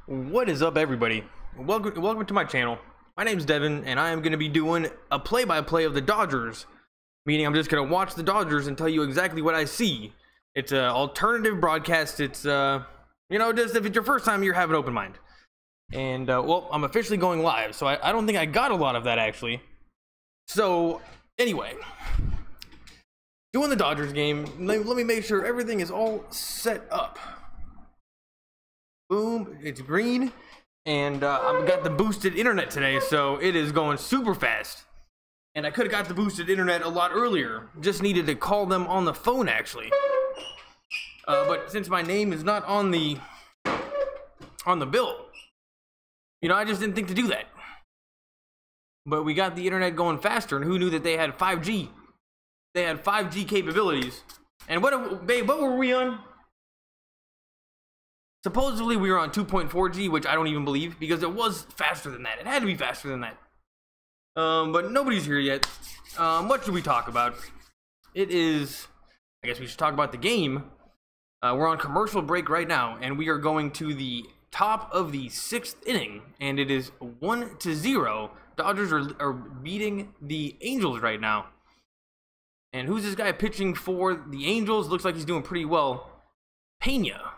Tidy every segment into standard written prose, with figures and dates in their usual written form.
What is up, everybody? Welcome to my channel. My name's Devin, and I am going to be doing a play-by-play of the Dodgers. Meaning I'm just going to watch the Dodgers and tell you exactly what I see. It's an alternative broadcast. It's, just if it's your first time, you're having an open mind. And, well, I'm officially going live, so I don't think I got a lot of that, actually. So, anyway. Doing the Dodgers game, let me make sure everything is all set up. Boom, it's green, and I've got the boosted internet today, so it is going super fast. And I could have got the boosted internet a lot earlier, just needed to call them on the phone, actually. But since my name is not on the bill, I just didn't think to do that. But we got the internet going faster, and who knew that they had 5G? They had 5G capabilities. And babe, what were we on? Supposedly we were on 2.4G, which I don't even believe, because it was faster than that. It had to be faster than that. But nobody's here yet. What should we talk about? I guess we should talk about the game. We're on commercial break right now, and we are going to the top of the 6th inning, and it is 1-0. Dodgers are beating the Angels right now. And who's this guy pitching for the Angels? Looks like he's doing pretty well. Pena.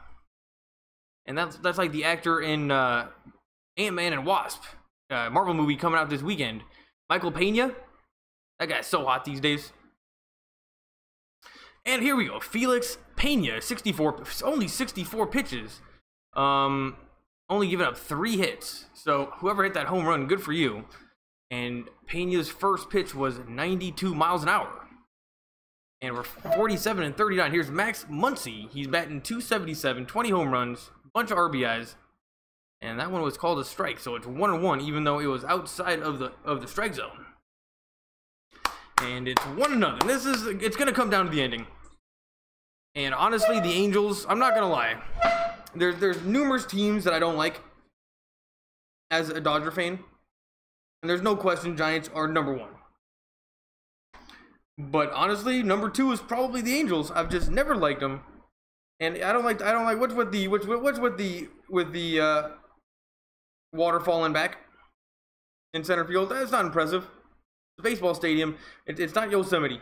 And that's like the actor in Ant-Man and Wasp, Marvel movie coming out this weekend. Michael Pena. That guy's so hot these days. And here we go. Felix Pena, only 64 pitches. Only giving up 3 hits. So whoever hit that home run, good for you. And Pena's first pitch was 92 miles an hour. And we're 47 and 39. Here's Max Muncy. He's batting .277, 20 home runs, bunch of RBIs, and that one was called a strike. So it's 1-1, even though it was outside of the strike zone. And it's 1-0. And it's gonna come down to the ending. And honestly, the Angels, I'm not gonna lie, there's numerous teams that I don't like as a Dodger fan, and there's no question Giants are number 1. But honestly, number 2 is probably the Angels. I've just never liked them, and I don't like what's with the waterfall in back in center field. That's not impressive. It's a baseball stadium. It's not Yosemite.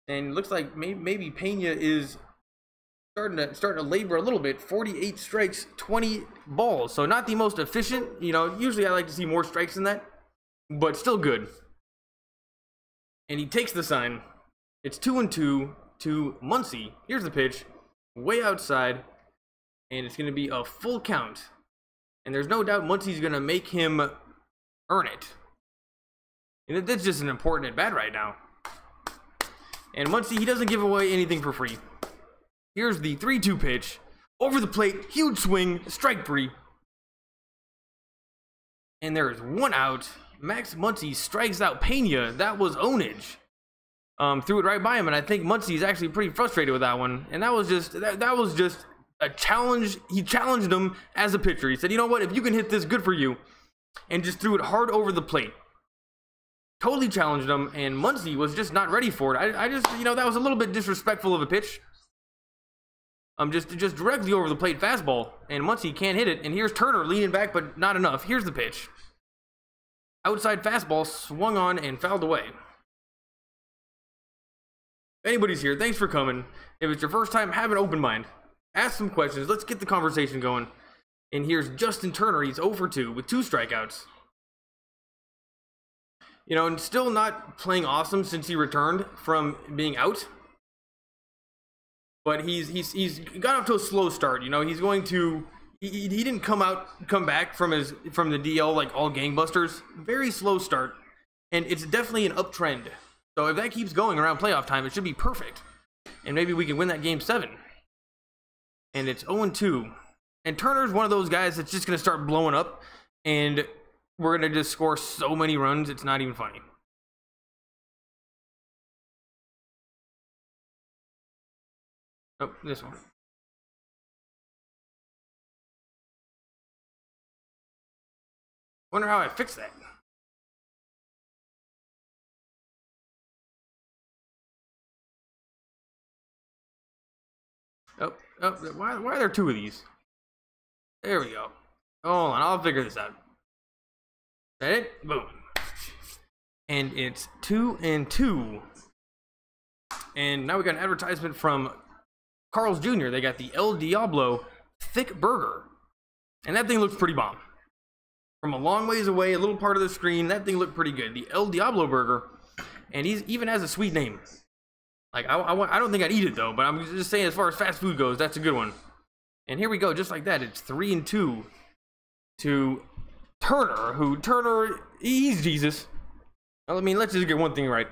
And it looks like maybe Pena is starting to labor a little bit. 48 strikes, 20 balls. So not the most efficient. Usually I like to see more strikes than that, but still good. And he takes the sign. It's 2-2 to Muncy. Here's the pitch, way outside, and it's going to be a full count. And there's no doubt Muncy's going to make him earn it. And that's just an important at-bat right now. And Muncy, he doesn't give away anything for free. Here's the 3-2 pitch. Over the plate, huge swing, strike 3. And there is 1 out. Max Muncy strikes out Pena. That was ownage. Threw it right by him, and I think Muncy is actually pretty frustrated with that one. And that was just a challenge. He challenged him as a pitcher. He said, "You know what? If you can hit this, good for you." And just threw it hard over the plate. Totally challenged him, and Muncy was just not ready for it. I just, that was a little bit disrespectful of a pitch. Just directly over the plate fastball, and Muncy can't hit it. And here's Turner leaning back, but not enough. Here's the pitch. Outside fastball swung on and fouled away. If anybody's here, thanks for coming. If it's your first time, have an open mind. Ask some questions. Let's get the conversation going. And here's Justin Turner. He's 0 for 2 with 2 strikeouts. And still not playing awesome since he returned from being out. But he's got off to a slow start. He's going to... He didn't come back from the DL like all gangbusters. Very slow start, and it's definitely an uptrend. So if that keeps going around playoff time, it should be perfect, and maybe we can win that game 7. And it's 0-2, and Turner's one of those guys that's just gonna start blowing up, and we're gonna just score so many runs it's not even funny. Oh, this one. Wonder how I fix that. Oh, oh, why are there two of these? There we go. Hold on, I'll figure this out. That it? Boom. And it's 2 and 2. And now we got an advertisement from Carl's Jr. They got the El Diablo Thick Burger. And that thing looks pretty bomb. From a long ways away, a little part of the screen, that thing looked pretty good. The El Diablo Burger. And he even has a sweet name. Like, I don't think I'd eat it, though. But I'm just saying, as far as fast food goes, that's a good one. And here we go, just like that. It's 3 and 2 to Turner, Turner, he's Jesus. I mean, let's just get one thing right.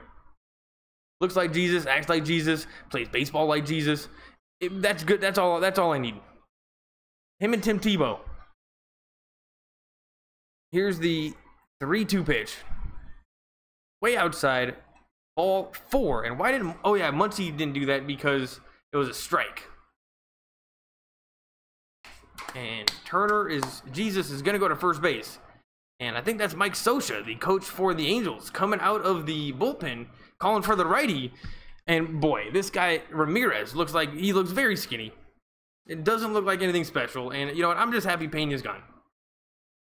Looks like Jesus, acts like Jesus, plays baseball like Jesus. That's good. That's all I need. Him and Tim Tebow. Here's the 3-2 pitch. Way outside. Ball 4. And why didn't... Oh, yeah, Muncie didn't do that because it was a strike. And Jesus is going to go to first base. And I think that's Mike Scioscia, the coach for the Angels, coming out of the bullpen, calling for the righty. And boy, this guy, Ramirez, looks very skinny. It doesn't look like anything special. And you know what? I'm just happy Pena's gone.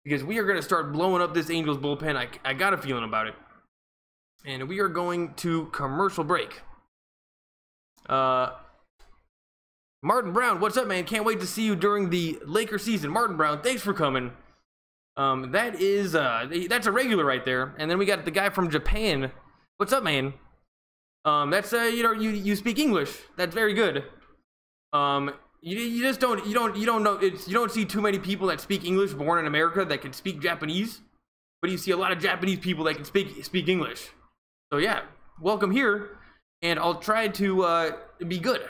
Because we are going to start blowing up this Angels bullpen. I got a feeling about it. And we are going to commercial break. Martin Brown, what's up, man? Can't wait to see you during the Lakers season. Martin Brown, thanks for coming. That's a regular right there. And then we got the guy from Japan. What's up, man? That's you speak English. That's very good. You just don't know, you don't see too many people that speak English born in America that can speak Japanese, but you see a lot of Japanese people that can speak English. So yeah, welcome here, and I'll try to be good.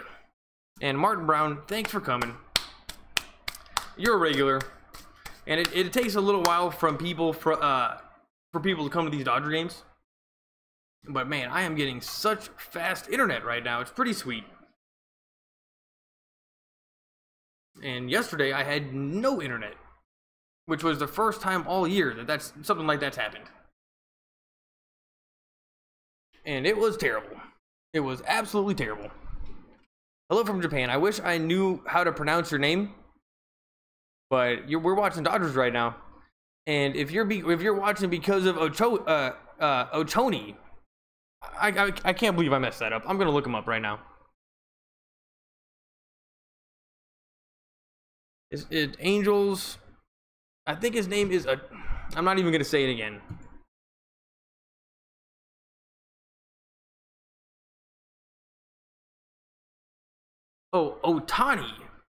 And Martin Brown, thanks for coming. You're a regular. And it takes a little while for people to come to these Dodger games. But man, I am getting such fast internet right now. It's pretty sweet. And yesterday I had no internet, which was the first time all year that's something like that's happened. And it was terrible. It was absolutely terrible. Hello from Japan. I wish I knew how to pronounce your name. But we're watching Dodgers right now, and if you're watching because of Ochoni, I can't believe I messed that up. I'm gonna look him up right now. Is it Angels? I think his name is I'm not even gonna say it again. Oh, Otani.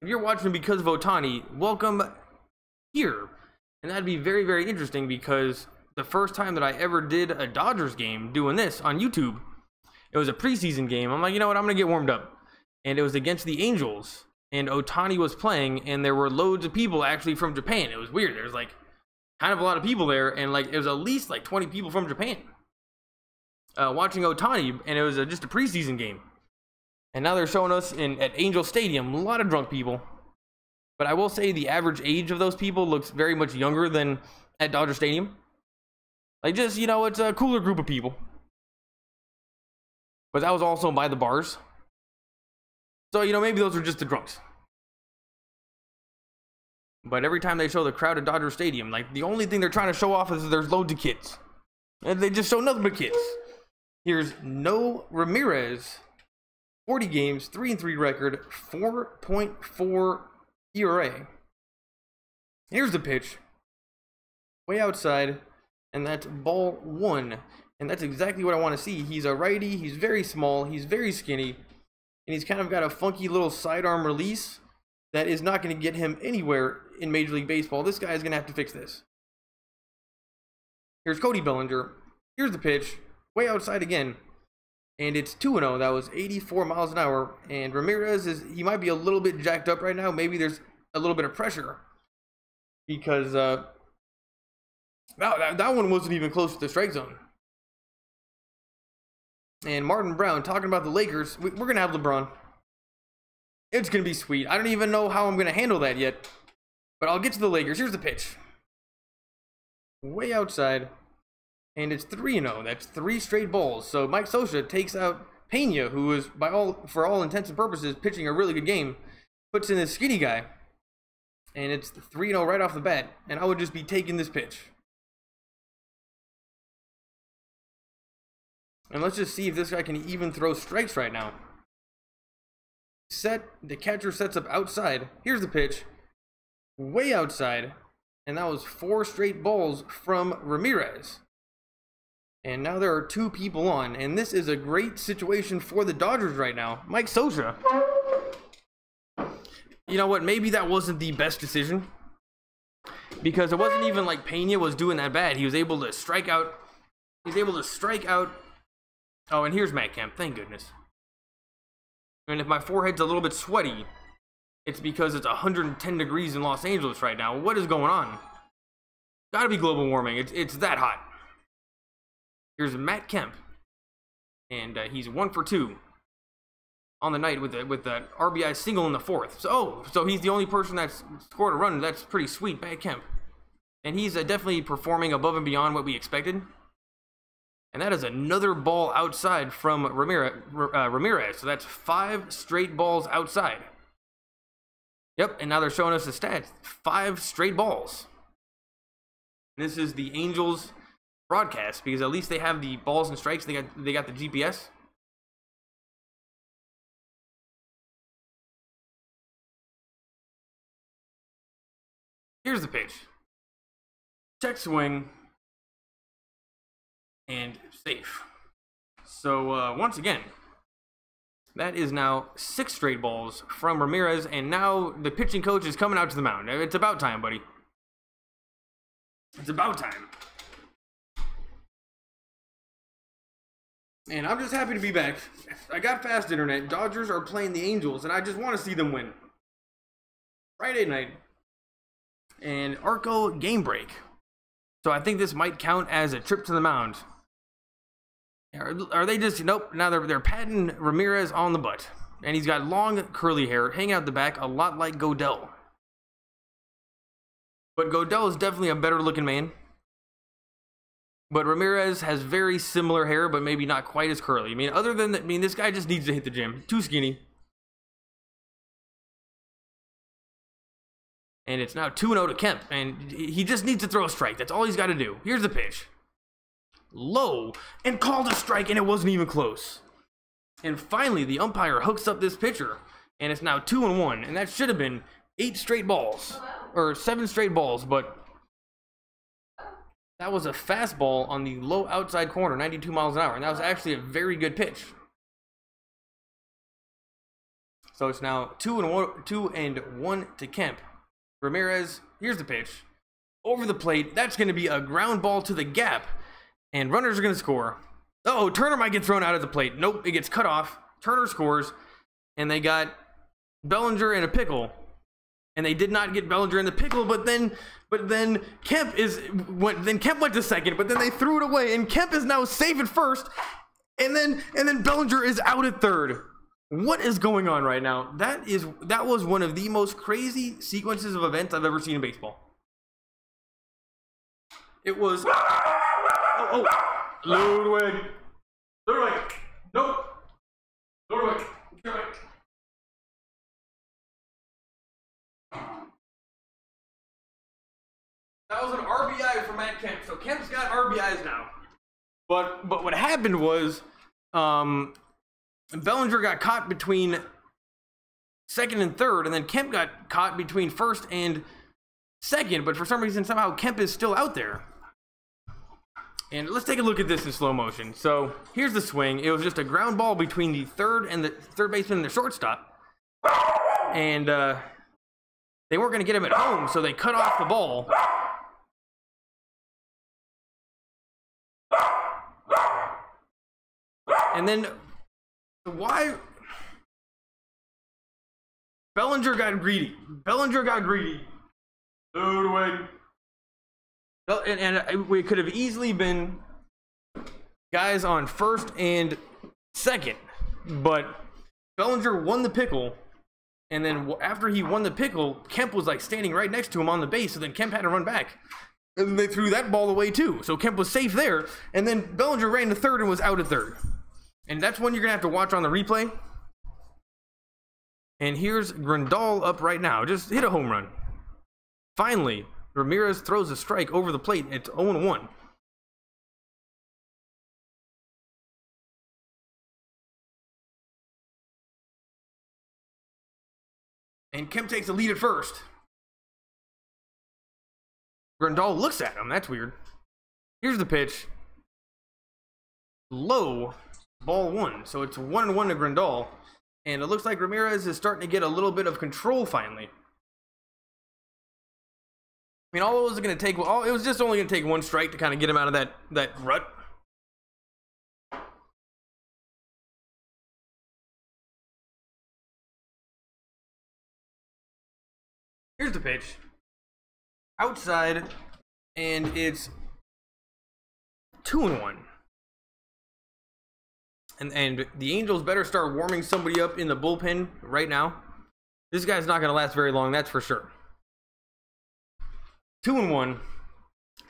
If you're watching because of Otani, welcome here. And that'd be very, very interesting because the first time that I ever did a Dodgers game doing this on YouTube, it was a preseason game. I'm like, you know what? I'm going to get warmed up. And it was against the Angels. And Otani was playing, and there were loads of people actually from Japan. It was weird. There was like kind of a lot of people there, and like it was at least like 20 people from Japan watching Otani, and it was just a preseason game. And now they're showing us at Angel Stadium, a lot of drunk people. But I will say the average age of those people looks very much younger than at Dodger Stadium. Like just, it's a cooler group of people. But that was also by the bars. So, maybe those are just the drunks. But every time they show the crowd at Dodger Stadium, like the only thing they're trying to show off is there's loads of kids. And they just show nothing but kids. Here's No Ramirez. 40 games, 3-3 record, 4.4 ERA. Here's the pitch. Way outside, and that's ball 1. And that's exactly what I want to see. He's a righty, he's very small, he's very skinny, and he's kind of got a funky little sidearm release that is not going to get him anywhere in Major League Baseball. This guy is going to have to fix this. Here's Cody Bellinger. Here's the pitch. Way outside again. And it's 2-0. That was 84 miles an hour. And Ramirez he might be a little bit jacked up right now. Maybe there's a little bit of pressure. Because that one wasn't even close to the strike zone. And Martin Brown talking about the Lakers. We're going to have LeBron. It's going to be sweet. I don't even know how I'm going to handle that yet. But I'll get to the Lakers. Here's the pitch. Way outside. And it's 3-0. That's 3 straight balls. So Mike Scioscia takes out Pena, who was for all intents and purposes pitching a really good game, puts in this skinny guy, and it's 3-0 right off the bat, and I would just be taking this pitch. And let's just see if this guy can even throw strikes right now. The catcher sets up outside. Here's the pitch. Way outside. And that was 4 straight balls from Ramirez. And now there are 2 people on. And this is a great situation for the Dodgers right now. Mike Scioscia. You know what? Maybe that wasn't the best decision. Because it wasn't even like Pena was doing that bad. He was able to strike out. He's able to strike out. Oh, and here's Matt Kemp. Thank goodness. And if my forehead's a little bit sweaty, it's because it's 110 degrees in Los Angeles right now. What is going on? Gotta be global warming. It's that hot. Here's Matt Kemp. And he's 1 for 2 on the night with the RBI single in the 4th. So he's the only person that's scored a run. That's pretty sweet, Matt Kemp. And he's definitely performing above and beyond what we expected. And that is another ball outside from Ramirez. So that's 5 straight balls outside. Yep, and now they're showing us the stats. 5 straight balls. This is the Angels broadcast, because at least they have the balls and strikes. They got the GPS. Here's the pitch. Check swing. And safe. So once again, that is now 6 straight balls from Ramirez, and now the pitching coach is coming out to the mound. It's about time, buddy. It's about time. And I'm just happy to be back. I got fast internet. Dodgers are playing the Angels, and I just want to see them win. Friday night. And Arco game break. So I think this might count as a trip to the mound. Are they just, nope, now they're patting Ramirez on the butt. And he's got long curly hair hanging out the back, a lot like Godell. But Godell is definitely a better looking man. But Ramirez has very similar hair, but maybe not quite as curly. I mean, other than that, this guy just needs to hit the gym. Too skinny. And it's now 2-0 to Kemp, and he just needs to throw a strike. That's all he's got to do. Here's the pitch. Low, and called a strike, and it wasn't even close. And finally, the umpire hooks up this pitcher, and it's now 2-1, and that should have been 8 straight balls, or 7 straight balls, but that was a fastball on the low outside corner, 92 miles an hour, and that was actually a very good pitch. So it's now 2-1 to Kemp. Ramirez, here's the pitch. Over the plate, that's going to be a ground ball to the gap. And runners are going to score. Uh-oh, Turner might get thrown out of the plate. Nope, it gets cut off. Turner scores. And they got Bellinger in a pickle. And they did not get Bellinger in the pickle, but then Kemp went to second, but then they threw it away, and Kemp is now safe at first. And then Bellinger is out at third. What is going on right now? That was one of the most crazy sequences of events I've ever seen in baseball. It was Ludwig. Nope. Ludwig. That was an RBI for Matt Kemp. So Kemp's got RBIs now. But what happened was Bellinger got caught between second and third, and then Kemp got caught between first and second, but for some reason somehow Kemp is still out there. And let's take a look at this in slow motion. So here's the swing. It was just a ground ball between the third baseman and the shortstop. And they weren't going to get him at home, so they cut off the ball. And then why? Bellinger got greedy. Ludwig. And we could have easily been guys on first and second, but Bellinger won the pickle, and then after he won the pickle, Kemp was like standing right next to him on the base, so then Kemp had to run back, and they threw that ball away too, so Kemp was safe there, and then Bellinger ran to third and was out at third. And that's one you're gonna have to watch on the replay. And here's Grandal up right now. Just hit a home run. Finally, Ramirez throws a strike over the plate. It's 0-1. And Kemp takes the lead at first. Grandal looks at him. That's weird. Here's the pitch. Low, ball 1. So it's 1-1 to Grandal. And it looks like Ramirez is starting to get a little bit of control finally. I mean, all it was going to take, it was just only going to take one strike to kind of get him out of that rut. Here's the pitch. Outside, and it's 2-1. And the Angels better start warming somebody up in the bullpen right now. This guy's not going to last very long, that's for sure. 2-1,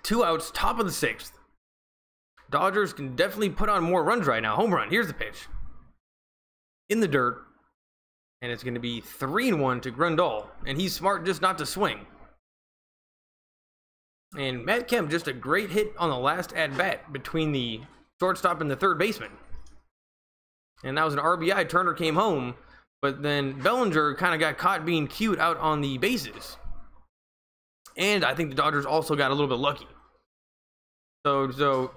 2 outs, top of the 6th. Dodgers can definitely put on more runs right now. Home run. Here's the pitch. In the dirt. And it's going to be 3-1 to Grandal. And he's smart just not to swing. And Matt Kemp, just a great hit on the last at-bat between the shortstop and the third baseman. And that was an RBI. Turner came home. But then Bellinger kind of got caught being cute out on the bases. And I think the Dodgers also got a little bit lucky. So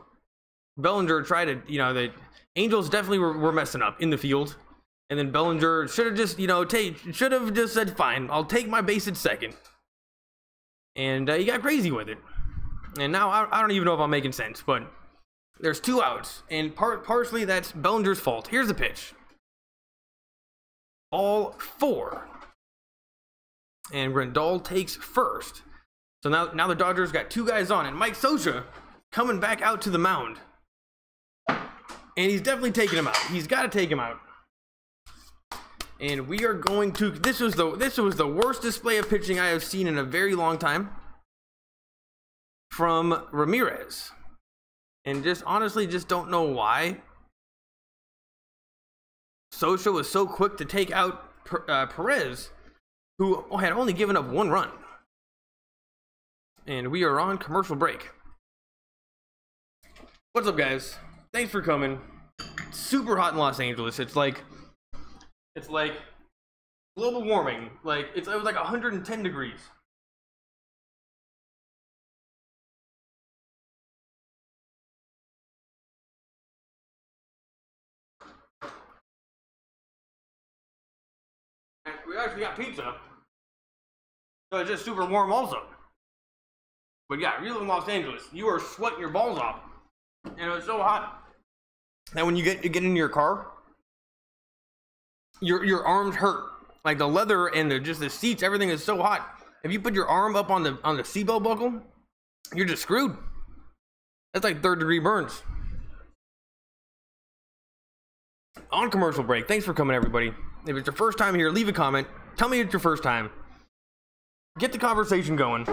Bellinger tried to, the Angels definitely were messing up in the field. And then Bellinger should have just, should have just said, fine, I'll take my base at second. And he got crazy with it. And now I don't even know if I'm making sense, but there's 2 outs. And partially that's Bellinger's fault. Here's the pitch. Ball 4. And Grandal takes first. So now the Dodgers got 2 guys on, and Mike Scioscia coming back out to the mound. And he's definitely taking him out. He's got to take him out. And we are going to, this was the worst display of pitching I have seen in a very long time from Ramirez. And just honestly just don't know why Scioscia was so quick to take out Perez, who had only given up 1 run. And we are on commercial break. What's up, guys? Thanks for coming. It's super hot in Los Angeles. It's like global warming. It was like 110 degrees. And we actually got pizza, so it's just super warm also. But yeah, you live in Los Angeles, you are sweating your balls off, and it was so hot that when you get in your car, your arms hurt. Like the leather and the seats, everything is so hot. If you put your arm up on the seatbelt buckle, you're just screwed. That's like 3rd-degree burns. On commercial break. Thanks for coming, everybody. If it's your first time here, leave a comment. Tell me it's your first time. Get the conversation going.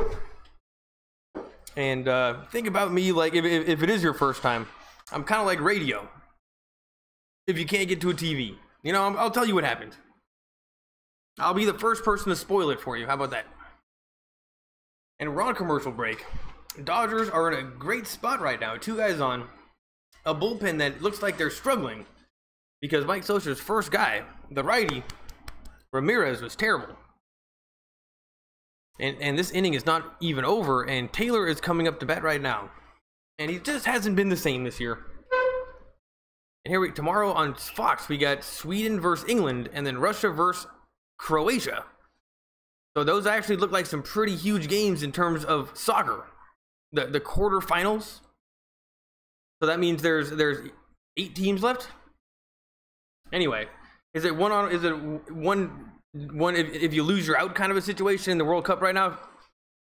And think about me like if it is your first time. I'm kind of like radio. If you can't get to a TV, I'll tell you what happened. I'll be the first person to spoil it for you. How about that? And we're on commercial break. Dodgers are in a great spot right now. 2 guys on. A bullpen that looks like they're struggling. Because Mike Scioscia's first guy, the righty, Ramirez, was terrible. And this inning is not even over, and Taylor is coming up to bat right now. And he just hasn't been the same this year. And tomorrow on Fox, we got Sweden versus England, and then Russia versus Croatia. So those actually look like some pretty huge games in terms of soccer. The quarterfinals. So that means there's 8 teams left. Anyway, is it one if you lose you're out kind of a situation in the World Cup right now?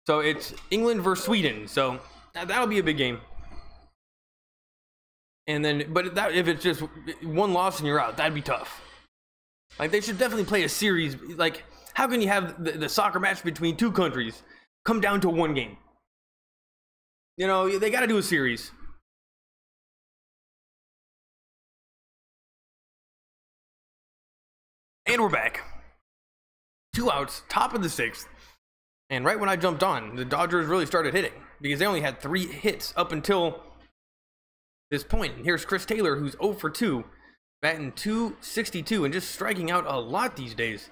So it's England versus Sweden. So that'll be a big game. And then, if it's just 1 loss and you're out, that'd be tough. Like, they should definitely play a series. Like, how can you have the soccer match between 2 countries come down to 1 game? They got to do a series. And we're back. 2 outs, top of the 6th. And right when I jumped on, the Dodgers really started hitting because they only had 3 hits up until this point. And here's Chris Taylor, who's 0 for 2, batting .262 and just striking out a lot these days.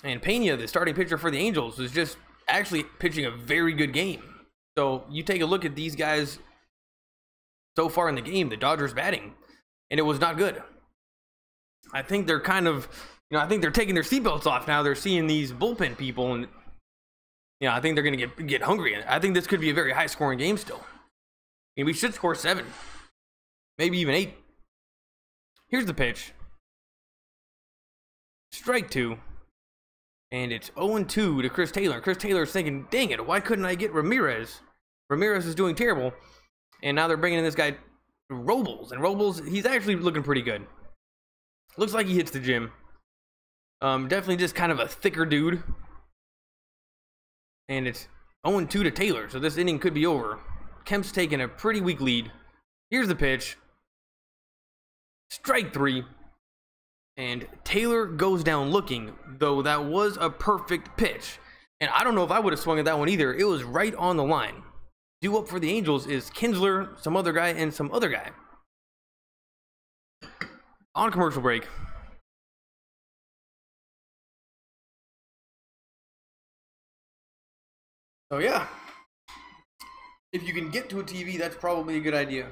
And Pena, the starting pitcher for the Angels, was just actually pitching a very good game. So you take a look at these guys so far in the game, the Dodgers batting, and it was not good. I think they're kind of, I think they're taking their seatbelts off now. They're seeing these bullpen people, and I think they're going to get hungry. I think this could be a very high scoring game still. I mean, we should score 7, maybe even 8. Here's the pitch. Strike 2. And it's 0-2 to Chris Taylor. Chris Taylor's thinking, dang it, why couldn't I get Ramirez? Ramirez is doing terrible. And now they're bringing in this guy, Robles. And Robles, he's actually looking pretty good. Looks like he hits the gym. Definitely just kind of a thicker dude. And it's 0-2 to Taylor. So this inning could be over. Kemp's taking a pretty weak lead. Here's the pitch. Strike 3. And Taylor goes down looking, though that was a perfect pitch. And I don't know if I would have swung at that one either. It was right on the line. Due up for the Angels is Kinsler, some other guy, and some other guy. On commercial break. So yeah, if you can get to a TV, that's probably a good idea.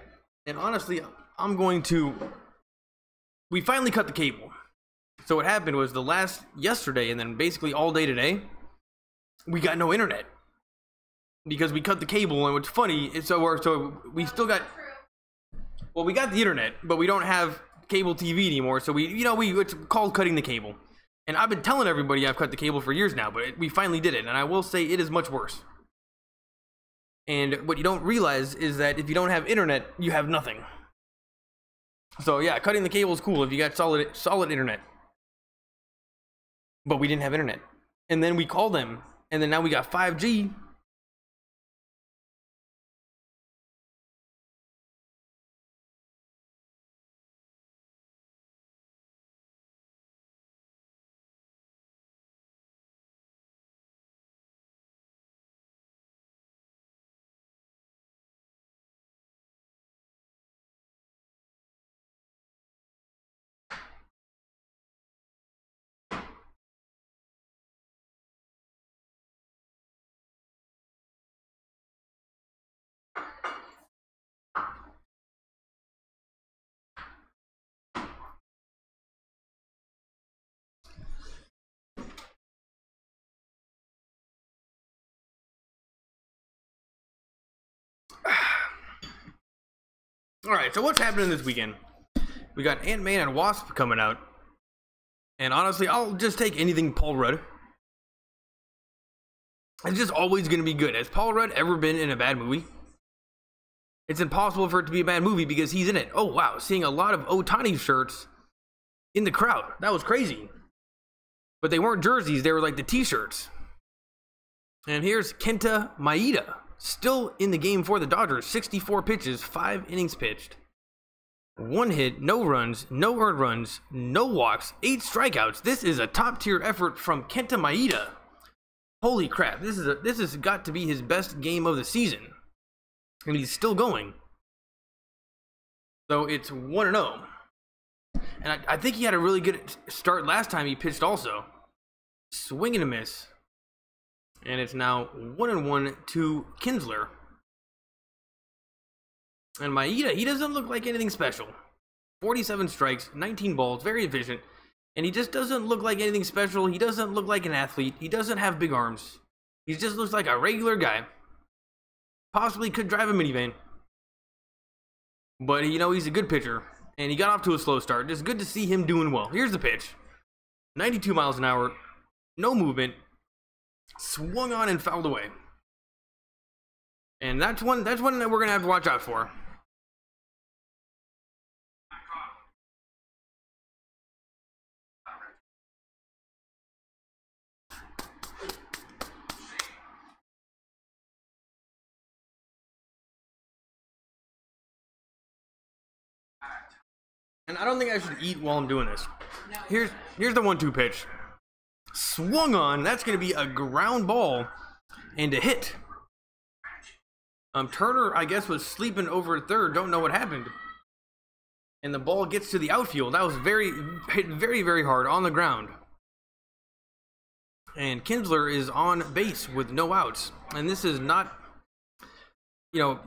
And honestly, we finally cut the cable. So what happened was yesterday and then basically all day today, we got no internet. Because we cut the cable, and what's funny is so we still got, well, we got the internet, but we don't have cable TV anymore. So it's called cutting the cable. And I've been telling everybody I've cut the cable for years now, but we finally did it. And I will say it is much worse. And what you don't realize is that if you don't have internet, you have nothing. So yeah, cutting the cable is cool if you got solid internet. But we didn't have internet. And then we called them, and then now we got 5G. Alright, so what's happening this weekend? We got Ant-Man and Wasp coming out. And honestly, I'll just take anything Paul Rudd. It's just always going to be good. Has Paul Rudd ever been in a bad movie? It's impossible for it to be a bad movie because he's in it. Oh, wow. Seeing a lot of Ohtani shirts in the crowd. That was crazy. But they weren't jerseys. They were like the t-shirts. And here's Kenta Maeda. Still in the game for the Dodgers. 64 pitches, 5 innings pitched. 1 hit, no runs, no earned runs, no walks, 8 strikeouts. This is a top-tier effort from Kenta Maeda. Holy crap, this has got to be his best game of the season. And he's still going. So it's 1-0. And I think he had a really good start last time he pitched also. Swing and a miss. And it's now 1-1 to Kinsler. And Maeda, he doesn't look like anything special. 47 strikes, 19 balls, very efficient. And he just doesn't look like anything special. He doesn't look like an athlete. He doesn't have big arms. He just looks like a regular guy. Possibly could drive a minivan. But, he's a good pitcher. And he got off to a slow start. Just good to see him doing well. Here's the pitch. 92 miles an hour. No movement. Swung on and fouled away. And that's one that we're going to have to watch out for. And I don't think I should eat while I'm doing this. Here's the 1-2 pitch. Swung on. That's going to be a ground ball and a hit. Turner, I guess, was sleeping over at third. Don't know what happened. And the ball gets to the outfield. That was hit very, very hard on the ground. And Kinsler is on base with no outs. And this is not, you know,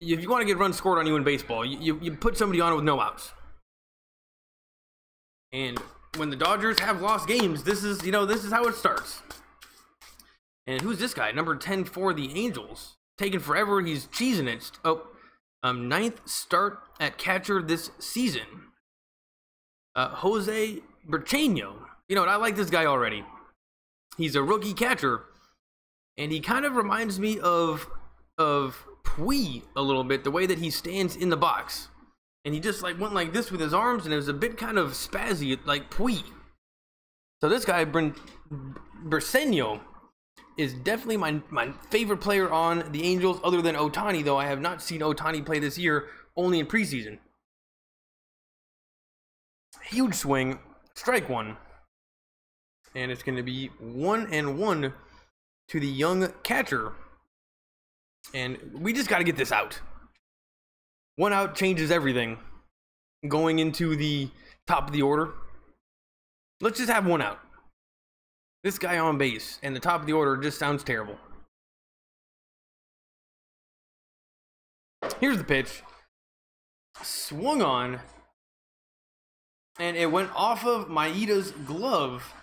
if you want to get runs scored on you in baseball, you put somebody on with no outs. And when the Dodgers have lost games, this is how it starts. And who's this guy? Number 10 for the Angels. Taking forever. He's cheesing it. Oh, 9th start at catcher this season. Jose Bercheno. You know what? I like this guy already. He's a rookie catcher, and he kind of reminds me of Puig a little bit, the way that he stands in the box. And he just like went like this with his arms, and it was a bit kind of spazzy, like Puig. So this guy, Bercheno, is definitely my favorite player on the Angels, other than Ohtani, though I have not seen Ohtani play this year, only in preseason. Huge swing, strike one. And it's going to be 1-1 to the young catcher. And we just got to get this out. One out changes everything. Going into the top of the order. Let's just have one out. This guy on base and the top of the order just sounds terrible. Here's the pitch. Swung on. And it went off of Maeda's glove.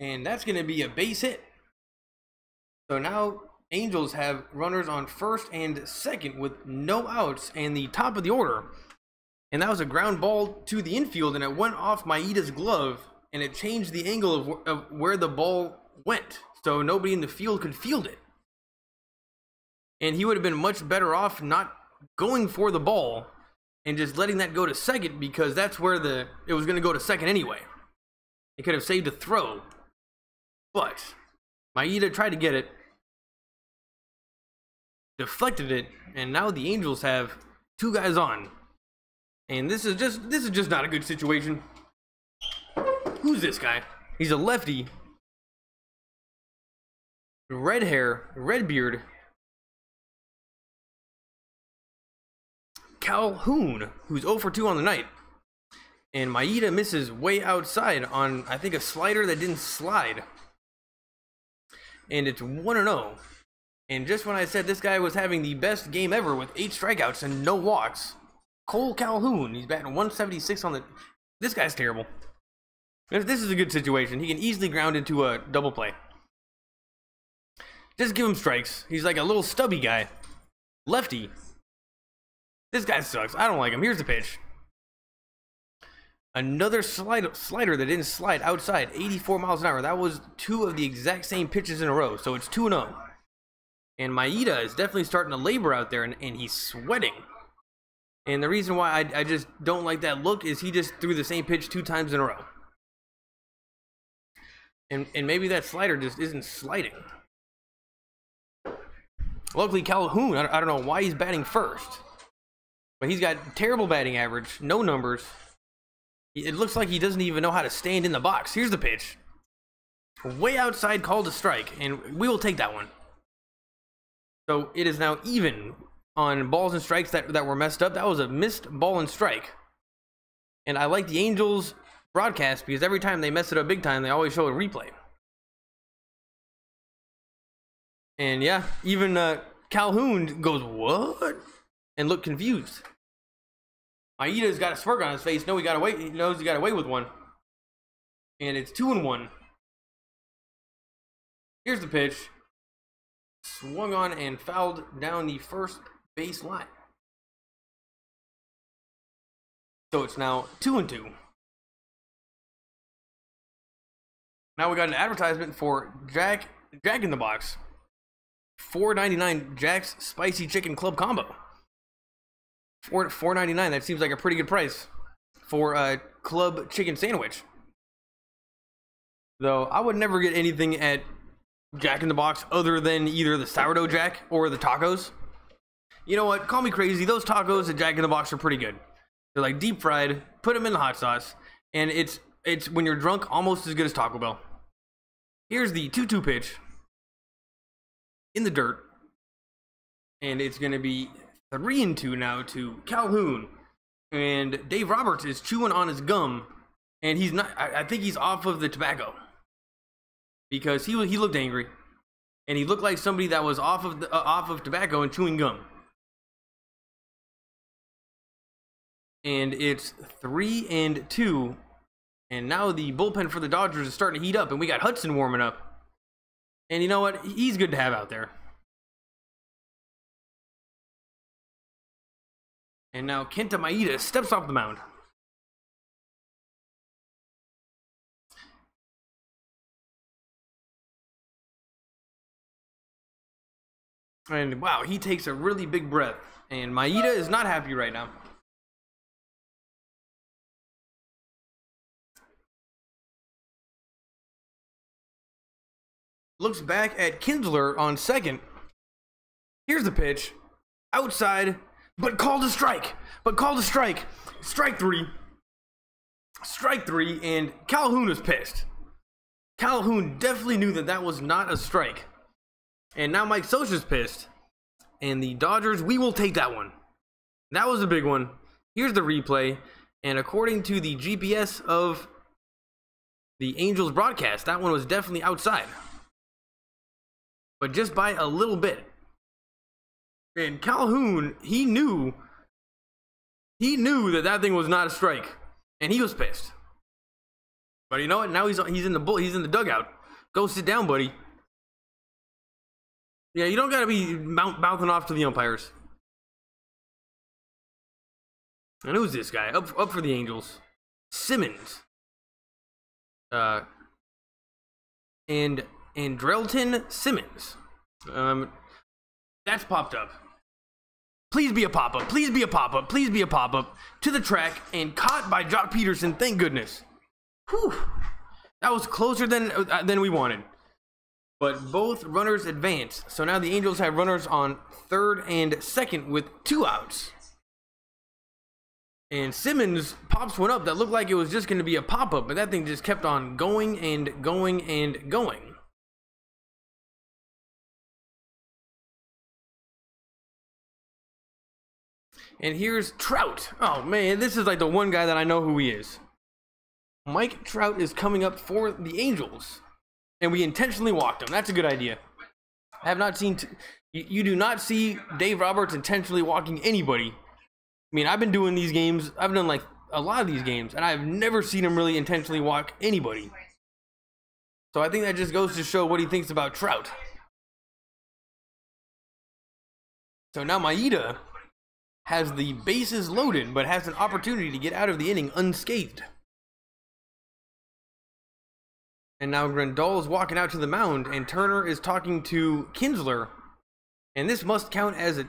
And that's going to be a base hit. So now Angels have runners on first and second with no outs and the top of the order. And that was a ground ball to the infield, and it went off Maeda's glove, and it changed the angle of where the ball went. So nobody in the field could field it. And he would have been much better off not going for the ball and just letting that go to second, because that's where it was going to go to second anyway. It could have saved a throw. But Maeda tried to get it, deflected it, and now the Angels have two guys on. And this is just not a good situation. Who's this guy? He's a lefty. Red hair, red beard. Calhoun, who's 0 for 2 on the night. And Maeda misses way outside on, I think, a slider that didn't slide. And it's 1-0. And just when I said this guy was having the best game ever with 8 strikeouts and no walks, Cole Calhoun, he's batting 176 on the... This guy's terrible. This is a good situation. He can easily ground into a double play. Just give him strikes. He's like a little stubby guy. Lefty. This guy sucks. I don't like him. Here's the pitch. Another slider that didn't slide outside, 84 miles an hour. That was 2 of the exact same pitches in a row, so it's 2-0. And Maeda is definitely starting to labor out there, and he's sweating. And the reason why I just don't like that look is he just threw the same pitch 2 times in a row. And maybe that slider just isn't sliding. Luckily, Calhoun, I don't know why he's batting first. But he's got terrible batting average, no numbers. It looks like he doesn't even know how to stand in the box. Here's the pitch. Way outside, called a strike, and we will take that one. So it is now even on balls and strikes that were messed up. That was a missed ball and strike. And I like the Angels broadcast because every time they mess it up big time, they always show a replay. And yeah, even Calhoun goes, what? And looked confused. Maeda's got a smirk on his face. He knows he got away with one. And it's 2-1. Here's the pitch. Swung on and fouled down the first base line. So it's now 2-2. Now we got an advertisement for Jack in the Box. $4.99 Jack's Spicy Chicken Club Combo. $4.99. That seems like a pretty good price for a club chicken sandwich. Though I would never get anything at Jack in the Box other than either the sourdough jack or the tacos. You know what? Call me crazy. Those tacos at Jack in the Box are pretty good. They're like deep fried. Put them in the hot sauce, and it's it's when you're drunk, almost as good as Taco Bell. Here's the 2-2 pitch in the dirt, and it's going to be 3-2 now to Calhoun. And Dave Roberts is chewing on his gum, and he's not. I think he's off of the tobacco because he looked angry, and he looked like somebody that was off of tobacco and chewing gum. And it's 3-2. And now the bullpen for the Dodgers is starting to heat up, and we got Hudson warming up. And you know what? He's good to have out there. And now Kenta Maeda steps off the mound. And wow, he takes a really big breath. And Maeda is not happy right now. Looks back at Kinsler on second. Here's the pitch. Outside, but called a strike. Strike three. Strike three, and Calhoun was pissed. Calhoun definitely knew that was not a strike. And now Mike Scioscia's pissed. And the Dodgers, we will take that one. That was a big one. Here's the replay. And according to the GPS of the Angels broadcast, that one was definitely outside. But just by a little bit. And Calhoun, he knew that thing was not a strike, and he was pissed. But you know what? Now he's in the dugout. Go sit down, buddy. Yeah, you don't gotta be mouthing off to the umpires. And who's this guy up for the Angels? Simmons. And Andrelton Simmons. That's popped up. Please be a pop-up. Please be a pop-up. Please be a pop-up. To the track and caught by Jock Peterson. Thank goodness. Whew. That was closer than we wanted. But both runners advanced. So now the Angels have runners on third and second with 2 outs. And Simmons pops one up that looked like it was just going to be a pop-up, but that thing just kept on going and going and going. And here's Trout. Oh man, this is like the one guy that I know who he is. Mike Trout is coming up for the Angels. And we intentionally walked him. That's a good idea. I have not seen... You do not see Dave Roberts intentionally walking anybody. I mean, I've been doing these games. I've done like a lot of these games. And I've never seen him really intentionally walk anybody. So I think that just goes to show what he thinks about Trout. So now Maeda has the bases loaded, but has an opportunity to get out of the inning unscathed. And now Grandal is walking out to the mound, and Turner is talking to Kinsler, and this must count as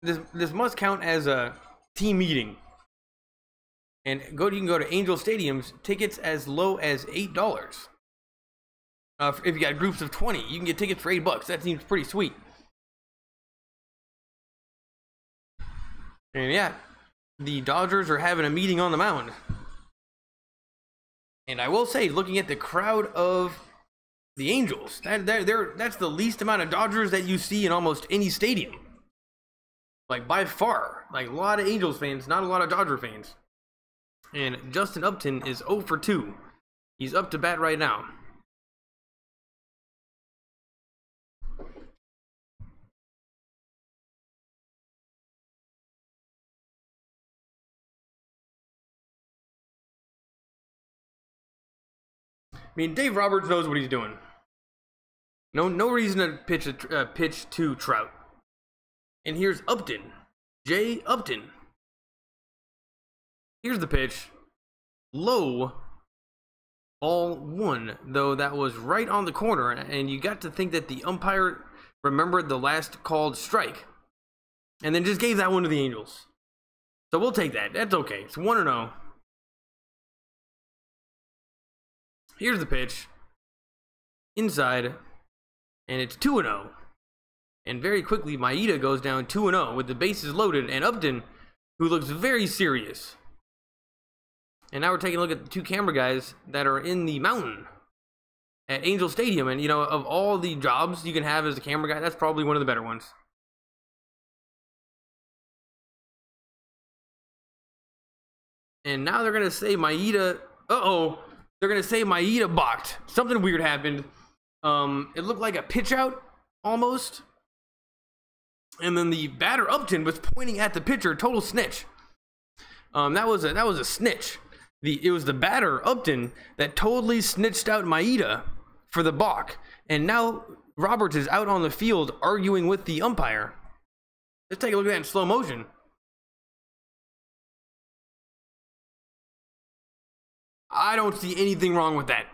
this must count as a team meeting. And you can go to Angel Stadium's tickets as low as $8. If you got groups of 20, you can get tickets for $8. That seems pretty sweet. And yeah, the Dodgers are having a meeting on the mound. And I will say, looking at the crowd of the Angels, that's the least amount of Dodgers that you see in almost any stadium. Like, by far. Like, a lot of Angels fans, not a lot of Dodger fans. And Justin Upton is 0 for 2. He's up to bat right now. I mean, Dave Roberts knows what he's doing. No reason to pitch to Trout. And here's Upton. Jay Upton. Here's the pitch. Low. Ball 1. Though that was right on the corner. And you got to think that the umpire remembered the last called strike. And then just gave that one to the Angels. So we'll take that. That's okay. It's 1-0. Here's the pitch. Inside. And it's 2-0. And very quickly, Maeda goes down 2-0 with the bases loaded. And Upton, who looks very serious. And now we're taking a look at the 2 camera guys that are in the mountain at Angel Stadium. And, you know, of all the jobs you can have as a camera guy, that's probably one of the better ones. And now they're going to say Maeda... Uh-oh. They're going to say Maeda balked. Something weird happened. It looked like a pitch out, almost. And then the batter Upton was pointing at the pitcher. Total snitch. That was a snitch. It was the batter Upton that totally snitched out Maeda for the balk. And now Roberts is out on the field arguing with the umpire. Let's take a look at that in slow motion. I don't see anything wrong with that.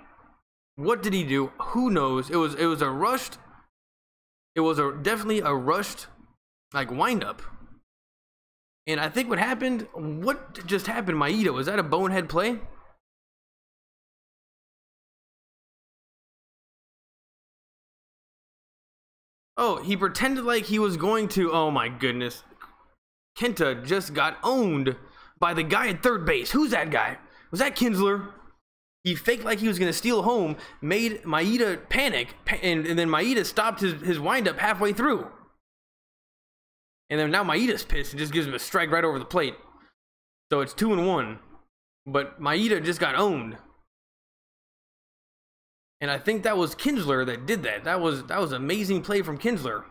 What did he do? Who knows? It was a rushed. It was definitely a rushed, like, wind up. And I think what happened. What just happened, Maeda? Was that a bonehead play? Oh, he pretended like he was going to. Oh my goodness. Kenta just got owned by the guy at third base. Who's that guy? Was that Kinsler? He faked like he was going to steal home, made Maeda panic, and then Maeda stopped his windup halfway through. And then now Maeda's pissed and just gives him a strike right over the plate. So it's 2-1. But Maeda just got owned. And I think that was Kinsler that did that. That was amazing play from Kinsler.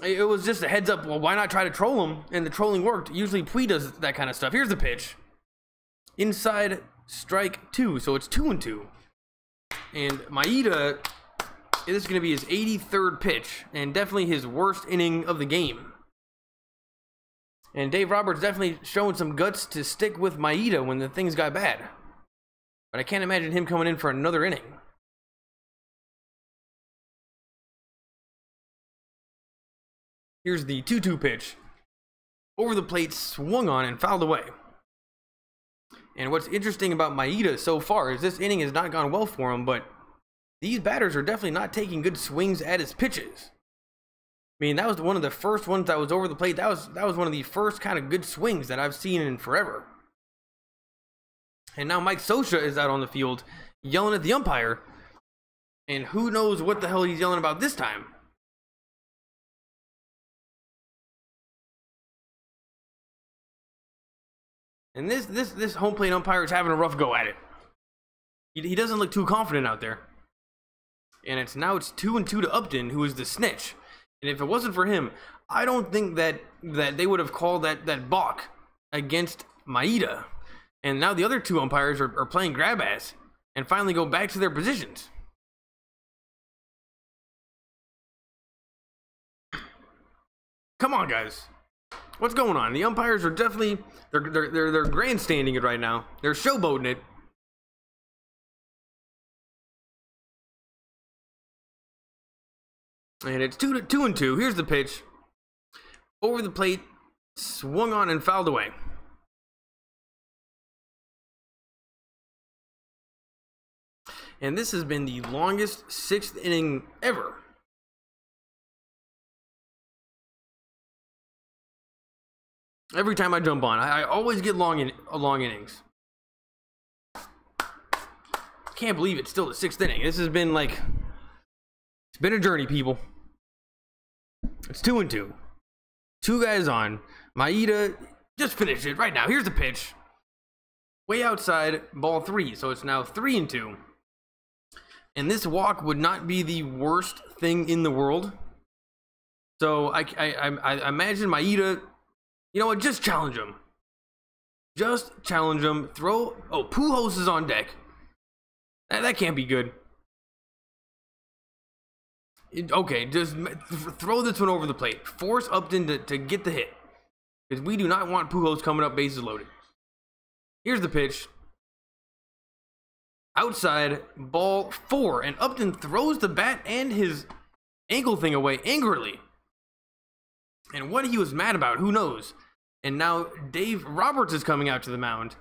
It was just a heads up. Well, why not try to troll him? And the trolling worked. Usually Pui does that kind of stuff. Here's the pitch. Inside strike 2. So it's 2-2. And Maeda, this is going to be his 83rd pitch. And definitely his worst inning of the game. And Dave Roberts definitely showing some guts to stick with Maeda when the things got bad. But I can't imagine him coming in for another inning. Here's the 2-2 pitch. Over the plate, swung on and fouled away. And what's interesting about Maeda so far is this inning has not gone well for him, but these batters are definitely not taking good swings at his pitches. I mean, that was one of the first ones that was over the plate. That was one of the first kind of good swings that I've seen in forever. And now Mike Scioscia is out on the field yelling at the umpire. And who knows what the hell he's yelling about this time. And this home plate umpire is having a rough go at it. He doesn't look too confident out there. And it's 2-2 to Upton, who is the snitch. And if it wasn't for him, I don't think that they would have called that balk against Maeda. And now the other 2 umpires are playing grab ass and finally go back to their positions. Come on, guys. What's going on? The umpires are definitely they're grandstanding it right now. They're showboating it. And it's 2-2. Here's the pitch. Over the plate, swung on and fouled away. And this has been the longest 6th inning ever. Every time I jump on, I always get long innings. Can't believe it's still the 6th inning. This has been like, it's been a journey, people. It's 2-2. 2 guys on. Maeda just finished it right now. Here's the pitch. Way outside, ball 3. So it's now 3-2. And this walk would not be the worst thing in the world. So I imagine Maeda. You know what? Just challenge him. Just challenge him. Throw. Oh, Pujols is on deck. That can't be good. Okay, just throw this one over the plate. Force Upton to get the hit. Because we do not want Pujols coming up bases loaded. Here's the pitch. Outside, ball 4. And Upton throws the bat and his ankle thing away angrily. And what he was mad about, who knows? And now Dave Roberts is coming out to the mound.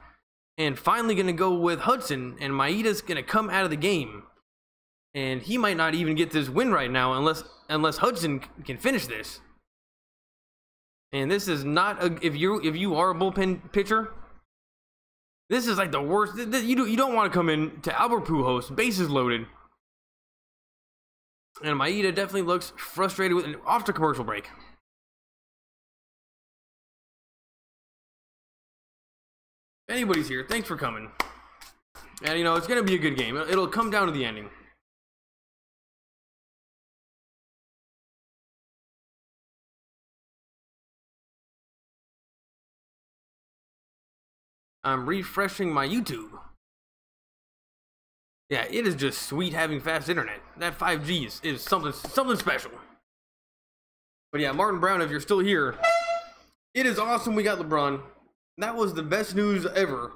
And finally going to go with Hudson. And Maeda's going to come out of the game. And he might not even get this win right now unless Hudson can finish this. And this is not a, if you are a bullpen pitcher, this is like the worst. You don't want to come in to Albert Pujols, bases loaded. And Maeda definitely looks frustrated with off to commercial break. If anybody's here, thanks for coming. And you know, it's gonna be a good game. It'll come down to the ending. I'm refreshing my YouTube. Yeah, it is just sweet having fast internet. That 5G is something special. But yeah, Martin Brown, if you're still here, it is awesome we got LeBron. That was the best news ever.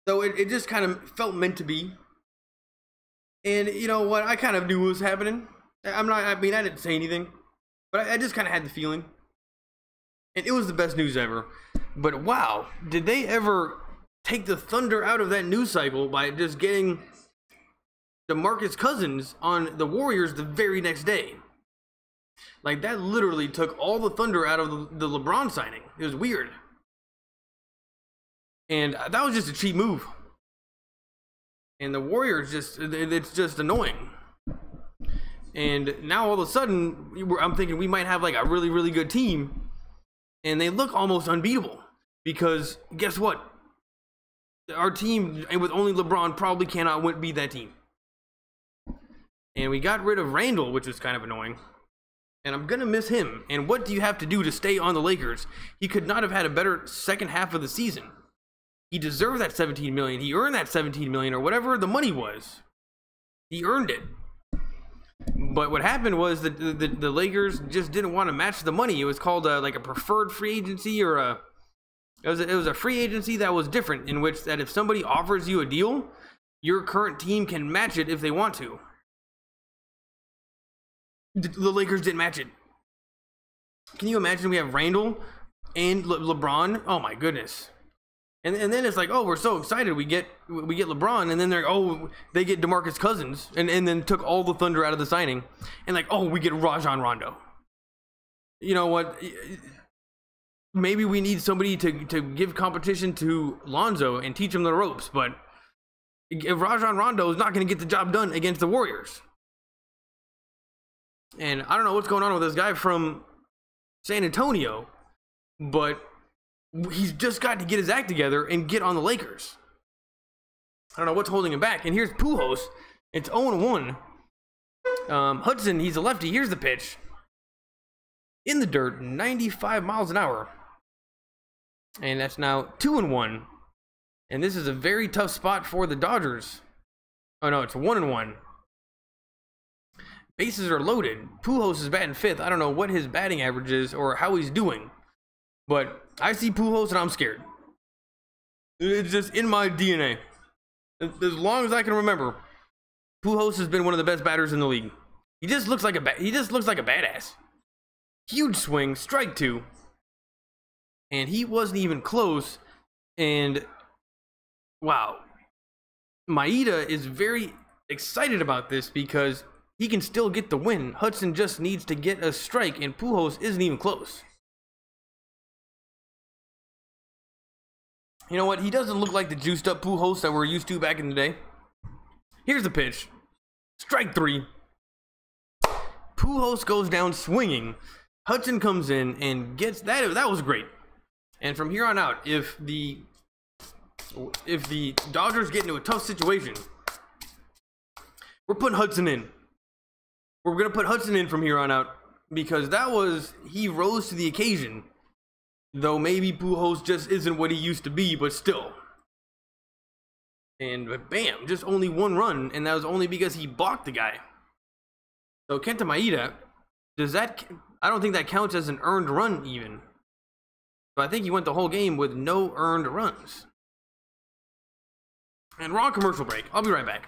So it just kind of felt meant to be. And you know what? I kind of knew what was happening. I didn't say anything. But I just kind of had the feeling. And it was the best news ever. But wow, did they ever take the thunder out of that news cycle by just getting DeMarcus Cousins on the Warriors the very next day. Like, that literally took all the thunder out of the LeBron signing. It was weird. And that was just a cheap move. And the Warriors it's just annoying. And now all of a sudden, I'm thinking we might have like a really, really good team. And they look almost unbeatable. Because guess what? Our team, and with only LeBron, probably cannot beat that team. And we got rid of Randall, which was kind of annoying. And I'm going to miss him. And what do you have to do to stay on the Lakers? He could not have had a better second half of the season. He deserved that $17 million. He earned that $17 million or whatever the money was. He earned it. But what happened was that the Lakers just didn't want to match the money. It was called like a preferred free agency, or it was a free agency that was different, in which that if somebody offers you a deal, your current team can match it if they want to. The Lakers didn't match it. Can you imagine we have Randall and LeBron? Oh my goodness. And then it's like, oh, we're so excited we get LeBron, and then they get DeMarcus Cousins, and then took all the thunder out of the signing, and like, oh, we get Rajon Rondo. You know what? Maybe we need somebody to give competition to Lonzo and teach him the ropes, but Rajon Rondo is not going to get the job done against the Warriors. And I don't know what's going on with this guy from San Antonio, but he's just got to get his act together and get on the Lakers. I don't know what's holding him back. And here's Pujols. It's 0-1. Hudson, he's a lefty. Here's the pitch. In the dirt, 95 miles an hour. And that's now 2-1. And this is a very tough spot for the Dodgers. Oh no, it's 1-1. Bases are loaded. Pujols is batting fifth. I don't know what his batting average is or how he's doing. But I see Pujols and I'm scared. It's just in my DNA. As long as I can remember, Pujols has been one of the best batters in the league. He just looks like a badass. Huge swing, strike two. And he wasn't even close. And wow. Maeda is very excited about this because he can still get the win. Hudson just needs to get a strike, and Pujols isn't even close. You know what? He doesn't look like the juiced up Pujols that we're used to back in the day. Here's the pitch. Strike three. Pujols goes down swinging. Hudson comes in and gets that. That was great. And from here on out, if the Dodgers get into a tough situation, we're putting Hudson in. We're going to put Hudson in from here on out, because he rose to the occasion. Though maybe Pujols just isn't what he used to be, but still. And bam, just only one run, and that was only because he balked the guy. So Kenta Maeda, I don't think that counts as an earned run even. But I think he went the whole game with no earned runs. And we're on commercial break. I'll be right back.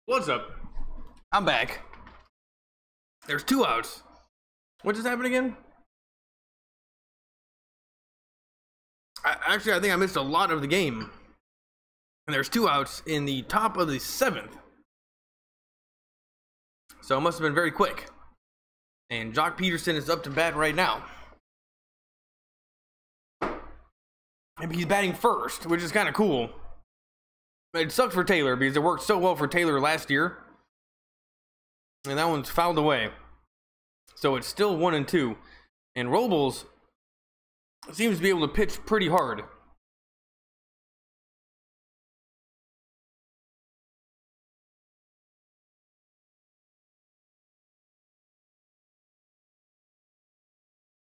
What's up? I'm back. There's 2 outs. What just happened again? Actually, I think I missed a lot of the game. And there's 2 outs in the top of the 7th. So it must have been very quick. And Jock Peterson is up to bat right now. And he's batting first, which is kind of cool. It sucks for Taylor because it worked so well for Taylor last year. And that one's fouled away. So it's still 1-2. And Robles seems to be able to pitch pretty hard.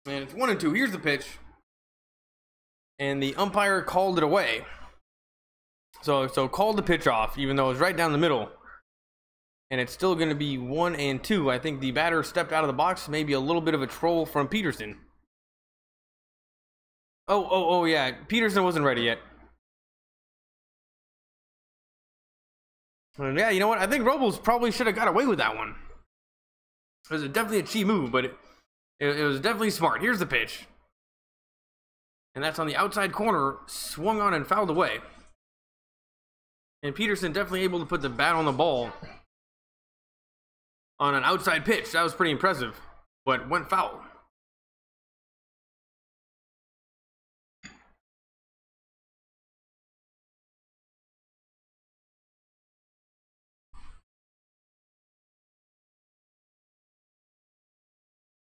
And it's 1-2. Here's the pitch. And the umpire called it away. So called the pitch off, even though it was right down the middle. And it's still going to be 1-2. I think the batter stepped out of the box. Maybe a little bit of a troll from Peterson. Oh, yeah. Peterson wasn't ready yet. And yeah, you know what? I think Robles probably should have got away with that one. It was definitely a cheap move, but it was definitely smart. Here's the pitch. And that's on the outside corner, swung on and fouled away. And Peterson definitely able to put the bat on the ball on an outside pitch. That was pretty impressive, but went foul.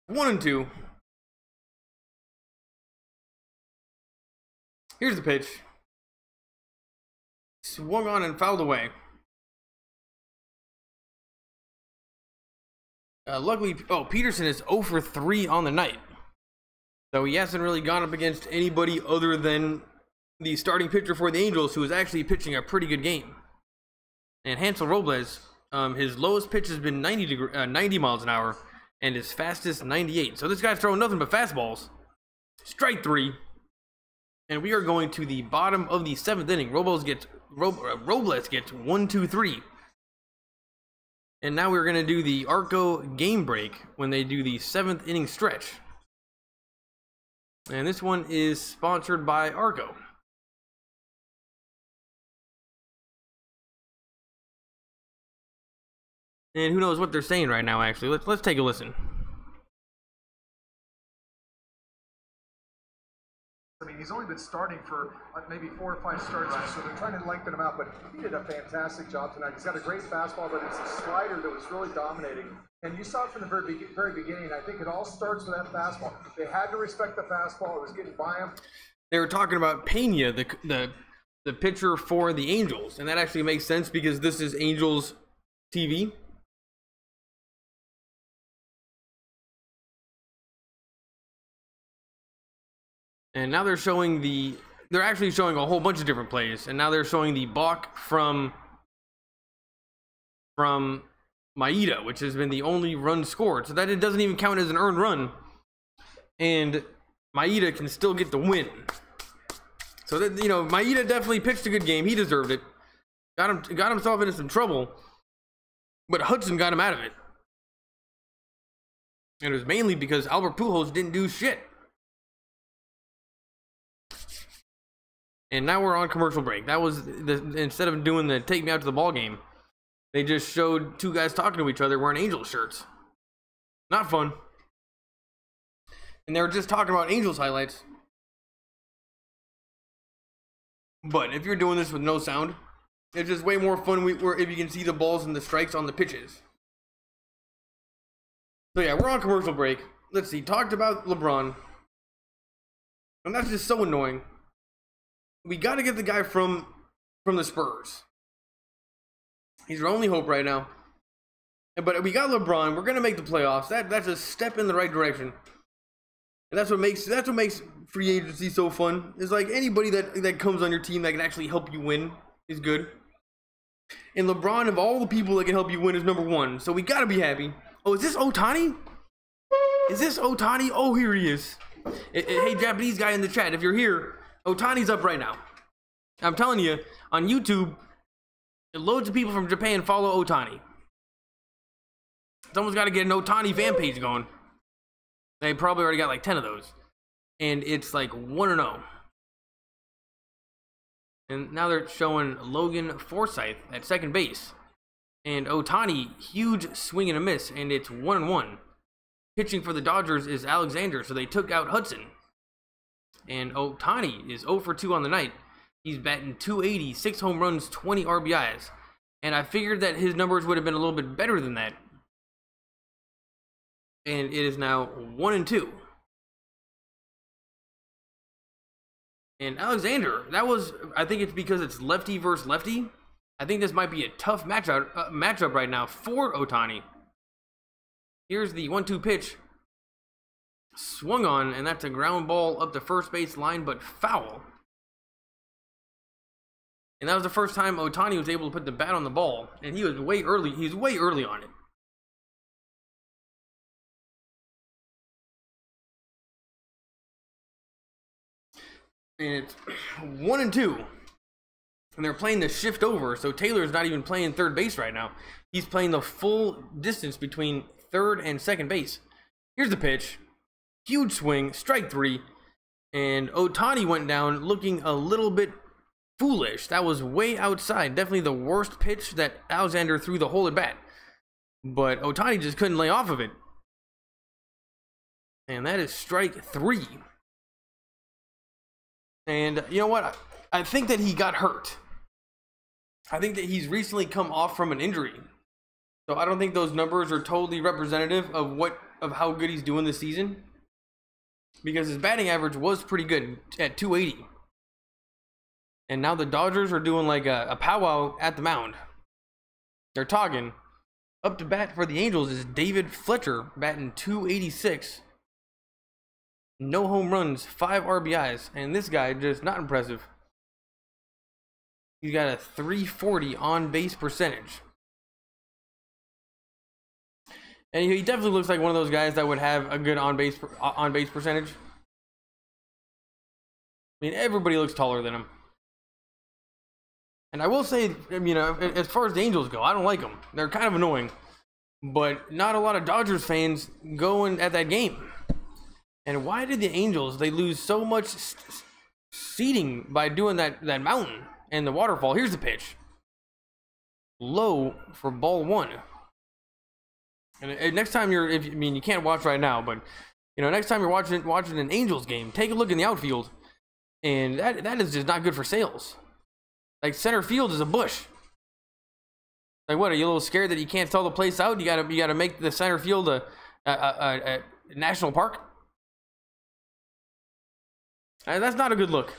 One and two. Here's the pitch. Swung on and fouled away. Luckily, Peterson is 0 for 3 on the night. So he hasn't really gone up against anybody other than the starting pitcher for the Angels, who is actually pitching a pretty good game. And Hansel Robles, his lowest pitch has been 90 miles an hour, and his fastest 98. So this guy's throwing nothing but fastballs. Strike 3. And we are going to the bottom of the 7th inning. Robles gets 1, 2, 3. And now we're going to do the Arco game break when they do the 7th inning stretch. And this one is sponsored by Arco. And who knows what they're saying right now, actually. Let's take a listen. I mean, he's only been starting for maybe 4 or 5 starts, so they're trying to lengthen him out, but he did a fantastic job tonight. He's got a great fastball, but it's a slider that was really dominating. And you saw it from the very beginning. I think it all starts with that fastball. They had to respect the fastball. It was getting by him. They were talking about Pena, the pitcher for the Angels, and that actually makes sense because this is Angels TV. And now they're actually showing a whole bunch of different plays. And now they're showing the balk from Maeda, which has been the only run scored. So that it doesn't even count as an earned run. And Maeda can still get the win. So that, you know, Maeda definitely pitched a good game. He deserved it. Got himself into some trouble. But Hudson got him out of it. And it was mainly because Albert Pujols didn't do shit. And now we're on commercial break. That was instead of doing the take me out to the ball game, they just showed 2 guys talking to each other wearing Angels shirts. Not fun. And they were just talking about Angels highlights. But if you're doing this with no sound, it's just way more fun if you can see the balls and the strikes on the pitches. So yeah, we're on commercial break. Let's see. Talked about LeBron. And that's just so annoying. We got to get the guy from the Spurs. He's our only hope right now. But we got LeBron. We're gonna make the playoffs. That's a step in the right direction. And that's what makes free agency so fun. It's like anybody that comes on your team that can actually help you win is good. And LeBron, of all the people that can help you win, is number 1. So we gotta be happy. Oh, is this Ohtani? Is this Ohtani? Oh, here he is. Hey, Japanese guy in the chat, if you're here, Ohtani's up right now. I'm telling you, on YouTube, Loads of people from Japan follow Ohtani. Someone's got to get an Ohtani fan page going. They probably already got like 10 of those. And it's like 1-0. And now they're showing Logan Forsythe at second base. And Ohtani, huge swing and a miss, and it's 1-1. Pitching for the Dodgers is Alexander, so they took out Hudson. And Ohtani is 0 for 2 on the night. He's batting .280, 6 home runs, 20 RBIs. And I figured that his numbers would have been a little bit better than that. And it is now 1-2. And Alexander, that was, I think it's because it's lefty versus lefty. I think this might be a tough matchup right now for Ohtani. Here's the 1-2 pitch. Swung on, and that's a ground ball up the first base line, but foul. And that was the first time Ohtani was able to put the bat on the ball, and he was way early. He's way early on it. And it's 1-2. And they're playing the shift over, so Taylor's not even playing third base right now. He's playing the full distance between third and second base. Here's the pitch. Huge swing, strike 3. And Ohtani went down looking a little bit foolish. That was way outside. Definitely the worst pitch that Alexander threw the whole at bat. But Ohtani just couldn't lay off of it. And that is strike 3. And you know what? I think that he got hurt. I think that he's recently come off from an injury. So I don't think those numbers are totally representative of how good he's doing this season. Because his batting average was pretty good at .280. And now the Dodgers are doing like a powwow at the mound. They're talking. Up to bat for the Angels is David Fletcher, batting .286. No home runs, 5 RBIs. And this guy just not impressive. He's got a .340 on base percentage. And he definitely looks like one of those guys that would have a good on base percentage. I mean, everybody looks taller than him. And I will say, you know, as far as the Angels go, I don't like them. They're kind of annoying. But not a lot of Dodgers fans going at that game. And why did the Angels, they lose so much seating by doing that mountain and the waterfall? Here's the pitch. Low for ball 1. And next time you can't watch right now, but you know, next time you're watching an Angels game, take a look in the outfield, and that is just not good for sales. Like, center field is a bush. Like, what, are you a little scared that you can't sell the place out? You gotta make the center field a national park? And that's not a good look.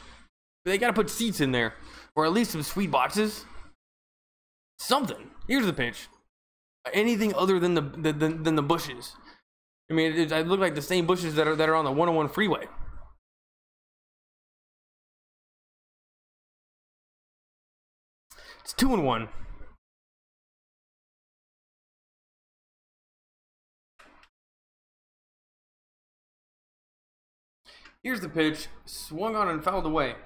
They gotta put seats in there, or at least some sweet boxes. Something. Here's the pitch. Anything other than the bushes. I mean, it look like the same bushes that are on the 101 freeway. It's 2-1. Here's the pitch, swung on and fouled away.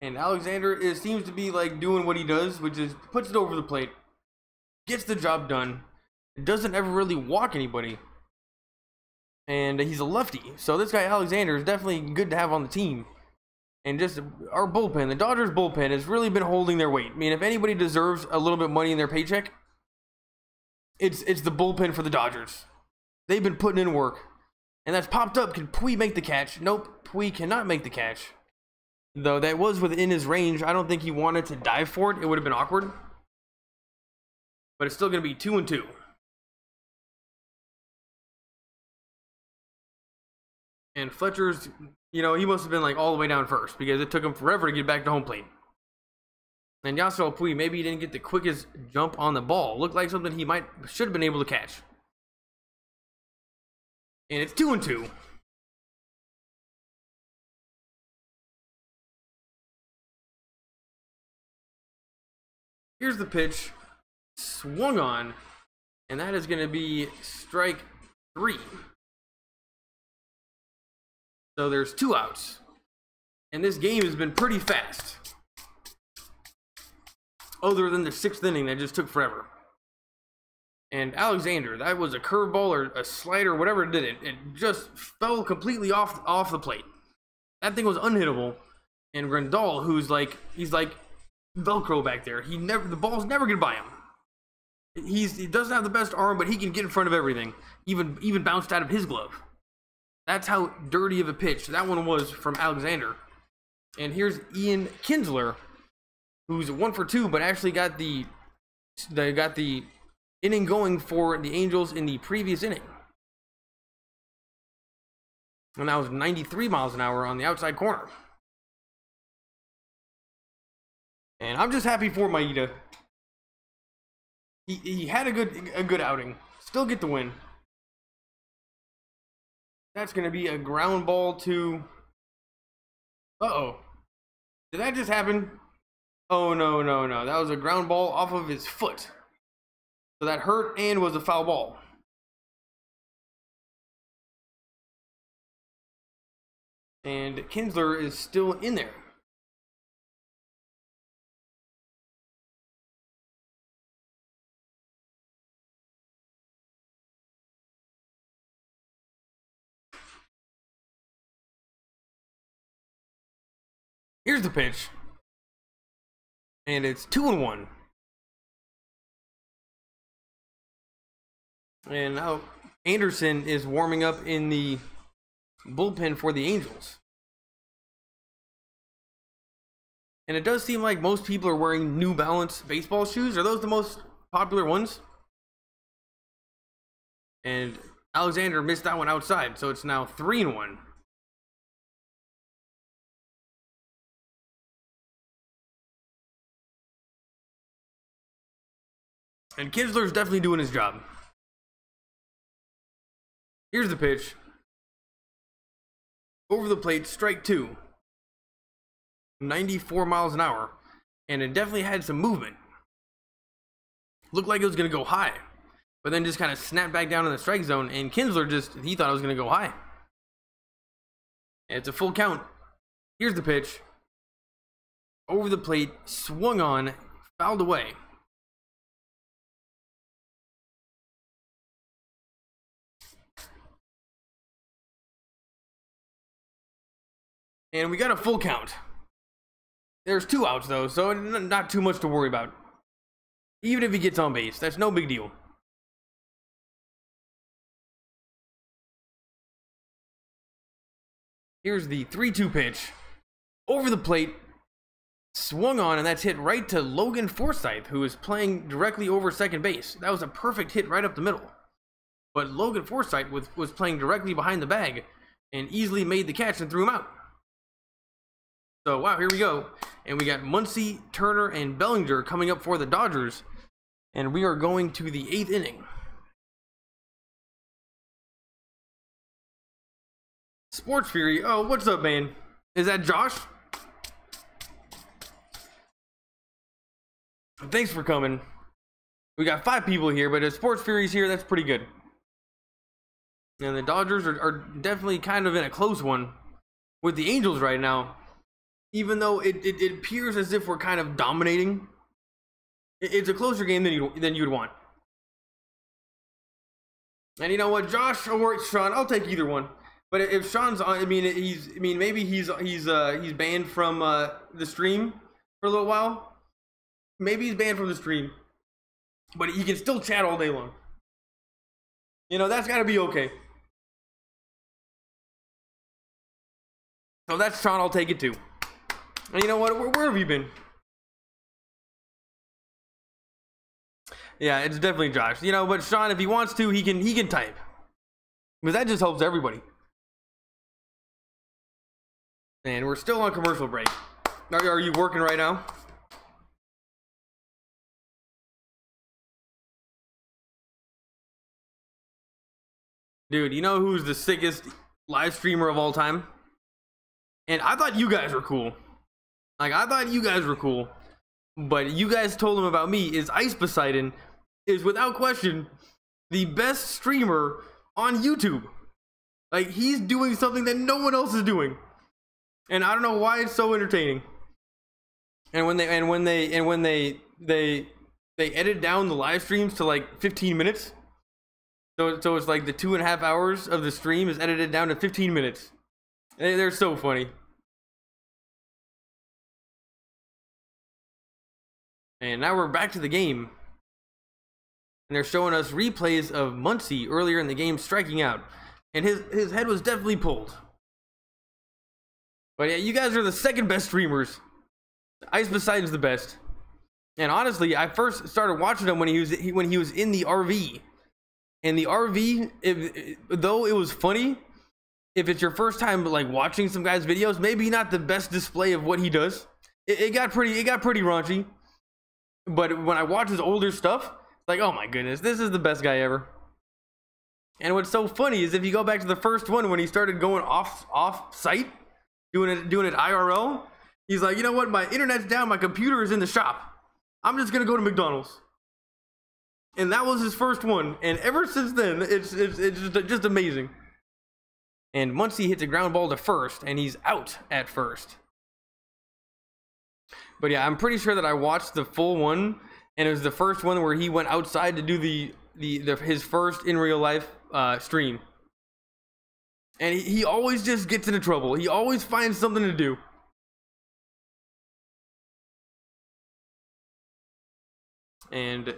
And Alexander seems to be like doing what he does, which is puts it over the plate, gets the job done, doesn't ever really walk anybody. And he's a lefty, so this guy Alexander is definitely good to have on the team. And just our bullpen, the Dodgers bullpen has really been holding their weight. I mean, if anybody deserves a little bit of money in their paycheck, it's the bullpen for the Dodgers. They've been putting in work. And that's popped up. Can Pui make the catch? Nope, Pui cannot make the catch. Though that was within his range. I don't think he wanted to dive for it. It would have been awkward. But it's still going to be 2-2. And Fletcher's, you know, he must have been like all the way down first, because it took him forever to get back to home plate. And Yasiel Puig, maybe he didn't get the quickest jump on the ball. Looked like something he should have been able to catch. And it's 2-2. Here's the pitch. Swung on. And that is going to be strike 3. So there's 2 outs. And this game has been pretty fast. other than the 6th inning that just took forever. And Alexander, that was a curveball or a slider, whatever it did, it just fell completely off the plate. That thing was unhittable. And Grandal, he's like Velcro back there. The ball's never gonna by him. He doesn't have the best arm, but he can get in front of everything. Even bounced out of his glove. That's how dirty of a pitch that one was from Alexander. And here's Ian Kinsler, who's 1 for 2, but actually got the inning going for the Angels in the previous inning. And that was 93 miles an hour on the outside corner. And I'm just happy for Maeda. He had a good outing. Still get the win. That's going to be a ground ball to... Uh-oh. Did that just happen? Oh, no. That was a ground ball off of his foot. So that hurt and was a foul ball. And Kinsler is still in there. Here's the pitch. And it's 2-1. And now Anderson is warming up in the bullpen for the Angels. And it does seem like most people are wearing New Balance baseball shoes. Are those the most popular ones? And Alexander missed that one outside, so it's now 3-1. And Kinsler's definitely doing his job. Here's the pitch. Over the plate, strike 2. 94 miles an hour. And it definitely had some movement. Looked like it was going to go high. But then just kind of snapped back down in the strike zone. And Kinsler he thought it was going to go high. And it's a full count. Here's the pitch. Over the plate, swung on, fouled away. And we got a full count. There's 2 outs though, so not too much to worry about. Even if he gets on base, that's no big deal. Here's the 3-2 pitch. Over the plate, swung on, and that's hit right to Logan Forsythe, who is playing directly over second base. That was a perfect hit right up the middle. But Logan Forsythe was playing directly behind the bag and easily made the catch and threw him out. So, wow, here we go. And we got Muncy, Turner, and Bellinger coming up for the Dodgers. And we are going to the 8th inning. Sports Fury. Oh, what's up, man? Is that Josh? Thanks for coming. We got 5 people here, but if Sports Fury's here, that's pretty good. And the Dodgers are definitely kind of in a close one with the Angels right now. Even though it appears as if we're kind of dominating, it's a closer game than you'd want. And you know what, Josh or Sean, I'll take either one. But if Sean's on, maybe he's banned from the stream for a little while. Maybe he's banned from the stream, but he can still chat all day long. You know, that's got to be okay. So that's Sean. I'll take it too. And you know what? Where have you been? Yeah, it's definitely Josh. You know, but Sean, if he wants to, he can type. Because that just helps everybody. And we're still on commercial break. Are you working right now? Dude, you know who's the sickest live streamer of all time? And I thought you guys were cool. Like, I thought you guys were cool. But you guys told him about me. Is Ice Poseidon is without question the best streamer on YouTube. Like, he's doing something that no one else is doing. And I don't know why it's so entertaining. And when they they edit down the live streams to like 15 minutes. So it's like the 2.5 hours of the stream is edited down to 15 minutes. They're so funny. And now we're back to the game. And they're showing us replays of Muncy earlier in the game striking out. And his head was definitely pulled. But yeah, you guys are the second best streamers. Ice Poseidon's the best. And honestly, I first started watching him when he was in the RV. And the RV, though it was funny, if it's your first time like watching some guy's videos, maybe not the best display of what he does. It got pretty raunchy. But when I watch his older stuff, like, oh my goodness, this is the best guy ever. And what's so funny is if you go back to the first one when he started going off site, doing it IRL, he's like, you know what, my internet's down, my computer is in the shop. I'm just gonna go to McDonald's. And that was his first one, and ever since then, it's just amazing. And Muncy hits a ground ball to first, and he's out at first. But yeah, I'm pretty sure that I watched the full one, and it was the first one where he went outside to do his first in real life stream. And he always just gets into trouble. He always finds something to do. And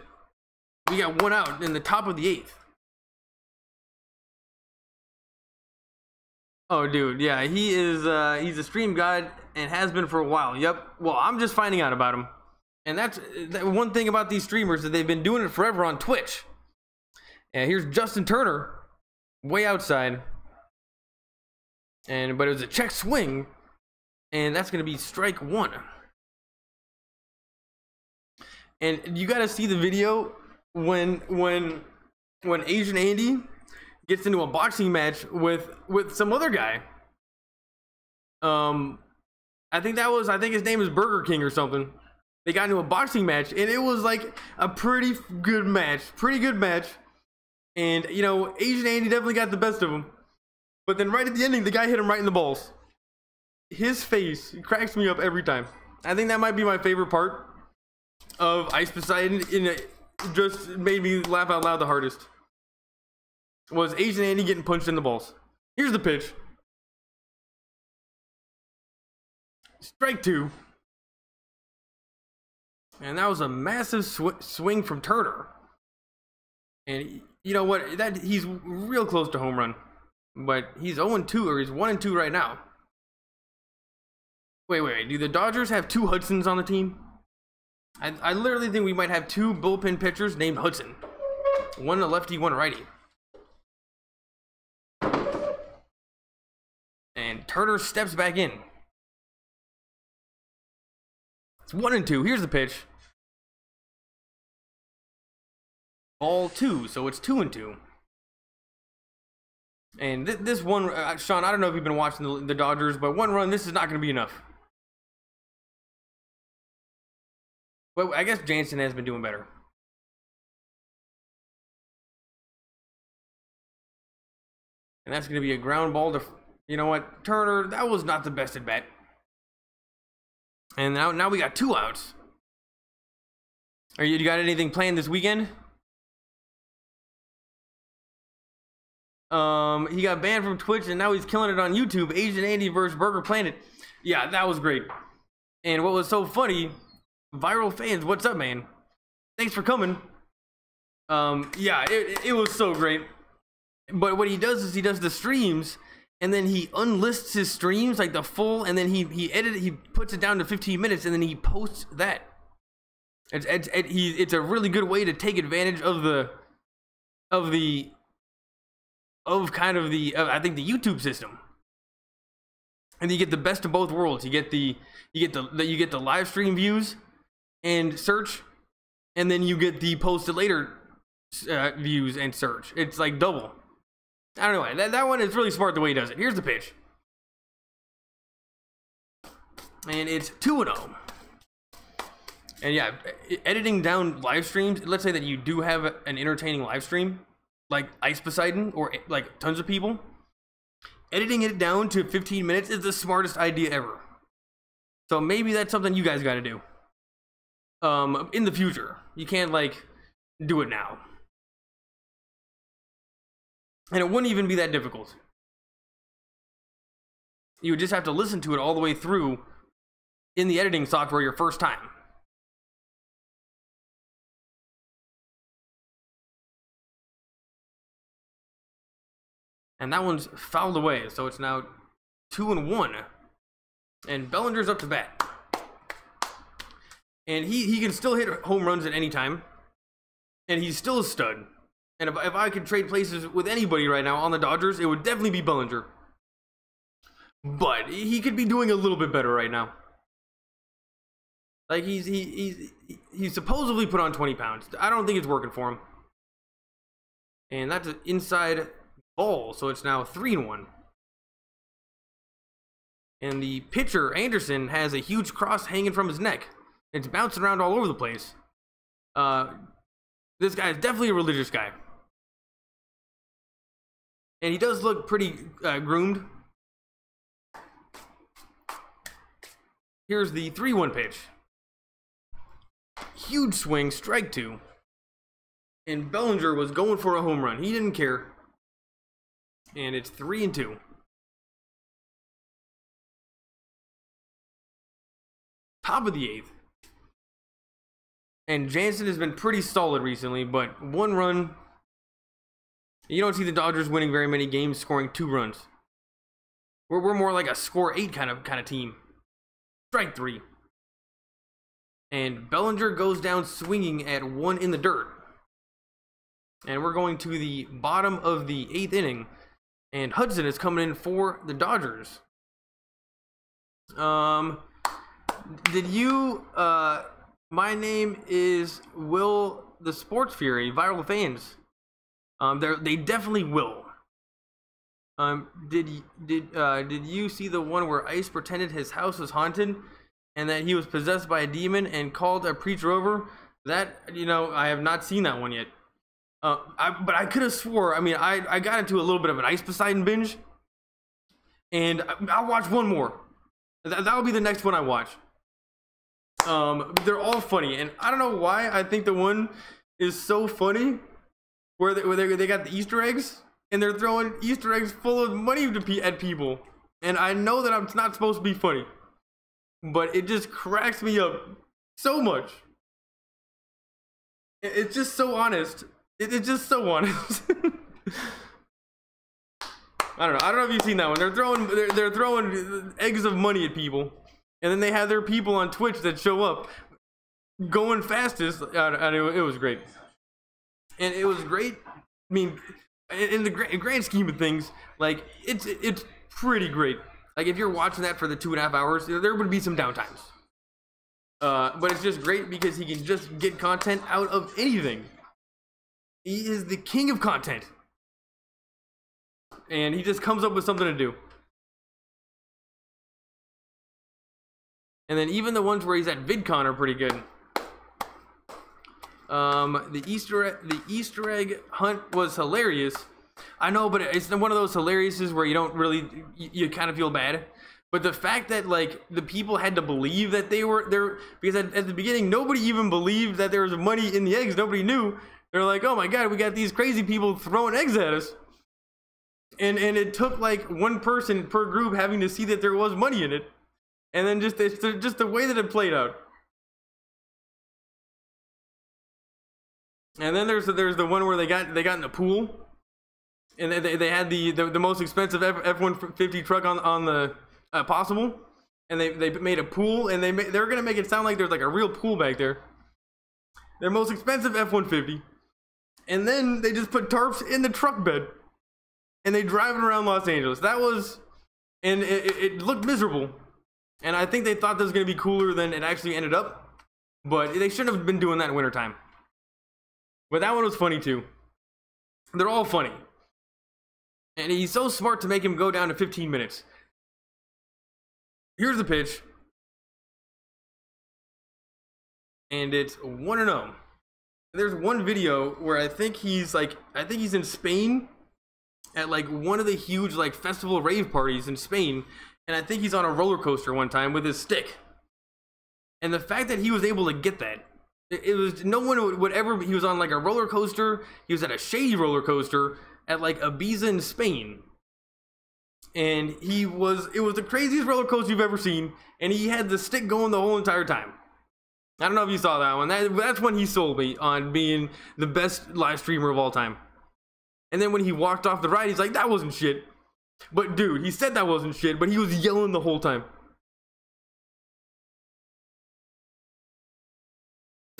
we got one out in the top of the 8th. Oh, dude, yeah, he is. He's a stream god and has been for a while. Yep. Well, I'm just finding out about him, and that's one thing about these streamers that they've been doing it forever on Twitch. And here's Justin Turner, way outside, but it was a check swing, and that's gonna be strike 1. And you got to see the video when Asian Andy gets into a boxing match with some other guy. I think his name is Burger King or something. They got into a boxing match, and it was like a pretty good match. And you know, Asian Andy definitely got the best of him. But then right at the ending, the guy hit him right in the balls. His face cracks me up every time. I think that might be my favorite part of Ice Poseidon. It just made me laugh out loud the hardest. Was Asian Andy getting punched in the balls. Here's the pitch. Strike 2. And that was a massive swing from Turner. And you know what? He's real close to home run. But he's 0-2, or he's 1-2 right now. Wait. Do the Dodgers have 2 Hudsons on the team? I literally think we might have 2 bullpen pitchers named Hudson. One a lefty, one a righty. And Turner steps back in. It's 1-2. Here's the pitch. Ball 2, so it's 2-2. And this one, Sean, I don't know if you've been watching the Dodgers, but 1 run, this is not going to be enough. But I guess Jansen has been doing better. And that's going to be a ground ball to, you know what, Turner, that was not the best at bat. And now we got 2 outs. You got anything planned this weekend? He got banned from Twitch and now he's killing it on YouTube. Asian Andy versus Burger Planet. Yeah, that was great. And what was so funny, Viral Fans, what's up, man? Thanks for coming. Yeah, it was so great. But what he does is he does the streams and then he unlists his streams, like the full, and then he puts it down to 15 minutes and then he posts that. It's a really good way to take advantage of I think the YouTube system. And you get the best of both worlds. You get the live stream views and search, and then you get the posted later views and search. It's like double. I don't know. That one is really smart the way he does it. Here's the pitch. And it's 2-0. And yeah, editing down live streams, let's say that you do have an entertaining live stream, like Ice Poseidon, or like tons of people, editing it down to 15 minutes is the smartest idea ever. So maybe that's something you guys got to do. in the future. You can't like do it now. And it wouldn't even be that difficult. You would just have to listen to it all the way through in the editing software your first time. And that one's fouled away, so it's now 2-1. And Bellinger's up to bat. And he can still hit home runs at any time. And he's still a stud. And if I could trade places with anybody right now on the Dodgers, it would definitely be Bellinger. But he could be doing a little bit better right now. Like he's supposedly put on 20 pounds. I don't think it's working for him. And that's an inside ball, so it's now 3-1. And the pitcher, Anderson, has a huge cross hanging from his neck. It's bouncing around all over the place. This guy is definitely a religious guy. And he does look pretty groomed. Here's the 3-1 pitch. Huge swing, strike 2. And Bellinger was going for a home run. He didn't care. And it's 3-2. Top of the 8th. And Jansen has been pretty solid recently, but 1 run. You don't see the Dodgers winning very many games scoring 2 runs. We're more like a score 8 kind of team. Strike 3. And Bellinger goes down swinging at 1 in the dirt. And we're going to the bottom of the 8th inning. And Hudson is coming in for the Dodgers. Did you, my name is Will the Sports Fury, Viral Fans. They definitely will. Did you see the one where Ice pretended his house was haunted and that he was possessed by a demon and called a preacher over? That, I have not seen that one yet. But I could have swore, I got into a little bit of an Ice Poseidon binge, and I'll watch one more. That'll be the next one I watch. They're all funny, and I don't know why I think the one is so funny where they got the Easter eggs and they're throwing Easter eggs full of money at people, and I know that it's not supposed to be funny, but it just cracks me up so much. It's just so honest. It's just so honest. I don't know if you've seen that one. They're throwing eggs of money at people, and then they have their people on Twitch that show up going fastest. It was great, and it was great. In the grand scheme of things, like it's pretty great. Like if you're watching that for the 2.5 hours, there would be some downtimes. But it's just great because he can just get content out of anything. He is the king of content. And he just comes up with something to do. And then even the ones where he's at VidCon are pretty good. The Easter egg hunt was hilarious. I know, but it's one of those hilariouses where you don't really, you kind of feel bad. But the fact that like the people had to believe that they were there, because at the beginning nobody even believed that there was money in the eggs. Nobody knew. They're like, oh my god, we got these crazy people throwing eggs at us. And it took like one person per group having to see that there was money in it. And then just the way that it played out. And then there's the one where they got in the pool. And they had the most expensive F-150 truck on the possible. And they made a pool, and they were gonna make it sound like there's like a real pool back there. Their most expensive F-150. And then they just put tarps in the truck bed. And they drive it around Los Angeles. That was, and it looked miserable. And I think they thought this was going to be cooler than it actually ended up. But they shouldn't have been doing that in wintertime. But that one was funny too. They're all funny. And he's so smart to make him go down to 15 minutes. Here's the pitch. And it's 1-0. There's one video where I think he's in Spain at like one of the huge like festival rave parties in Spain, and I think he's on a roller coaster one time with his stick. And the fact that he was able to get that, it was no one would ever. He was on like a roller coaster. He was at a shady roller coaster at like Ibiza in Spain, and it was the craziest roller coaster you've ever seen. And he had the stick going the whole entire time. I don't know if you saw that one. That's when he sold me on being the best live streamer of all time. And then when he walked off the ride, he's like, "That wasn't shit." But dude, he said that wasn't shit, but he was yelling the whole time.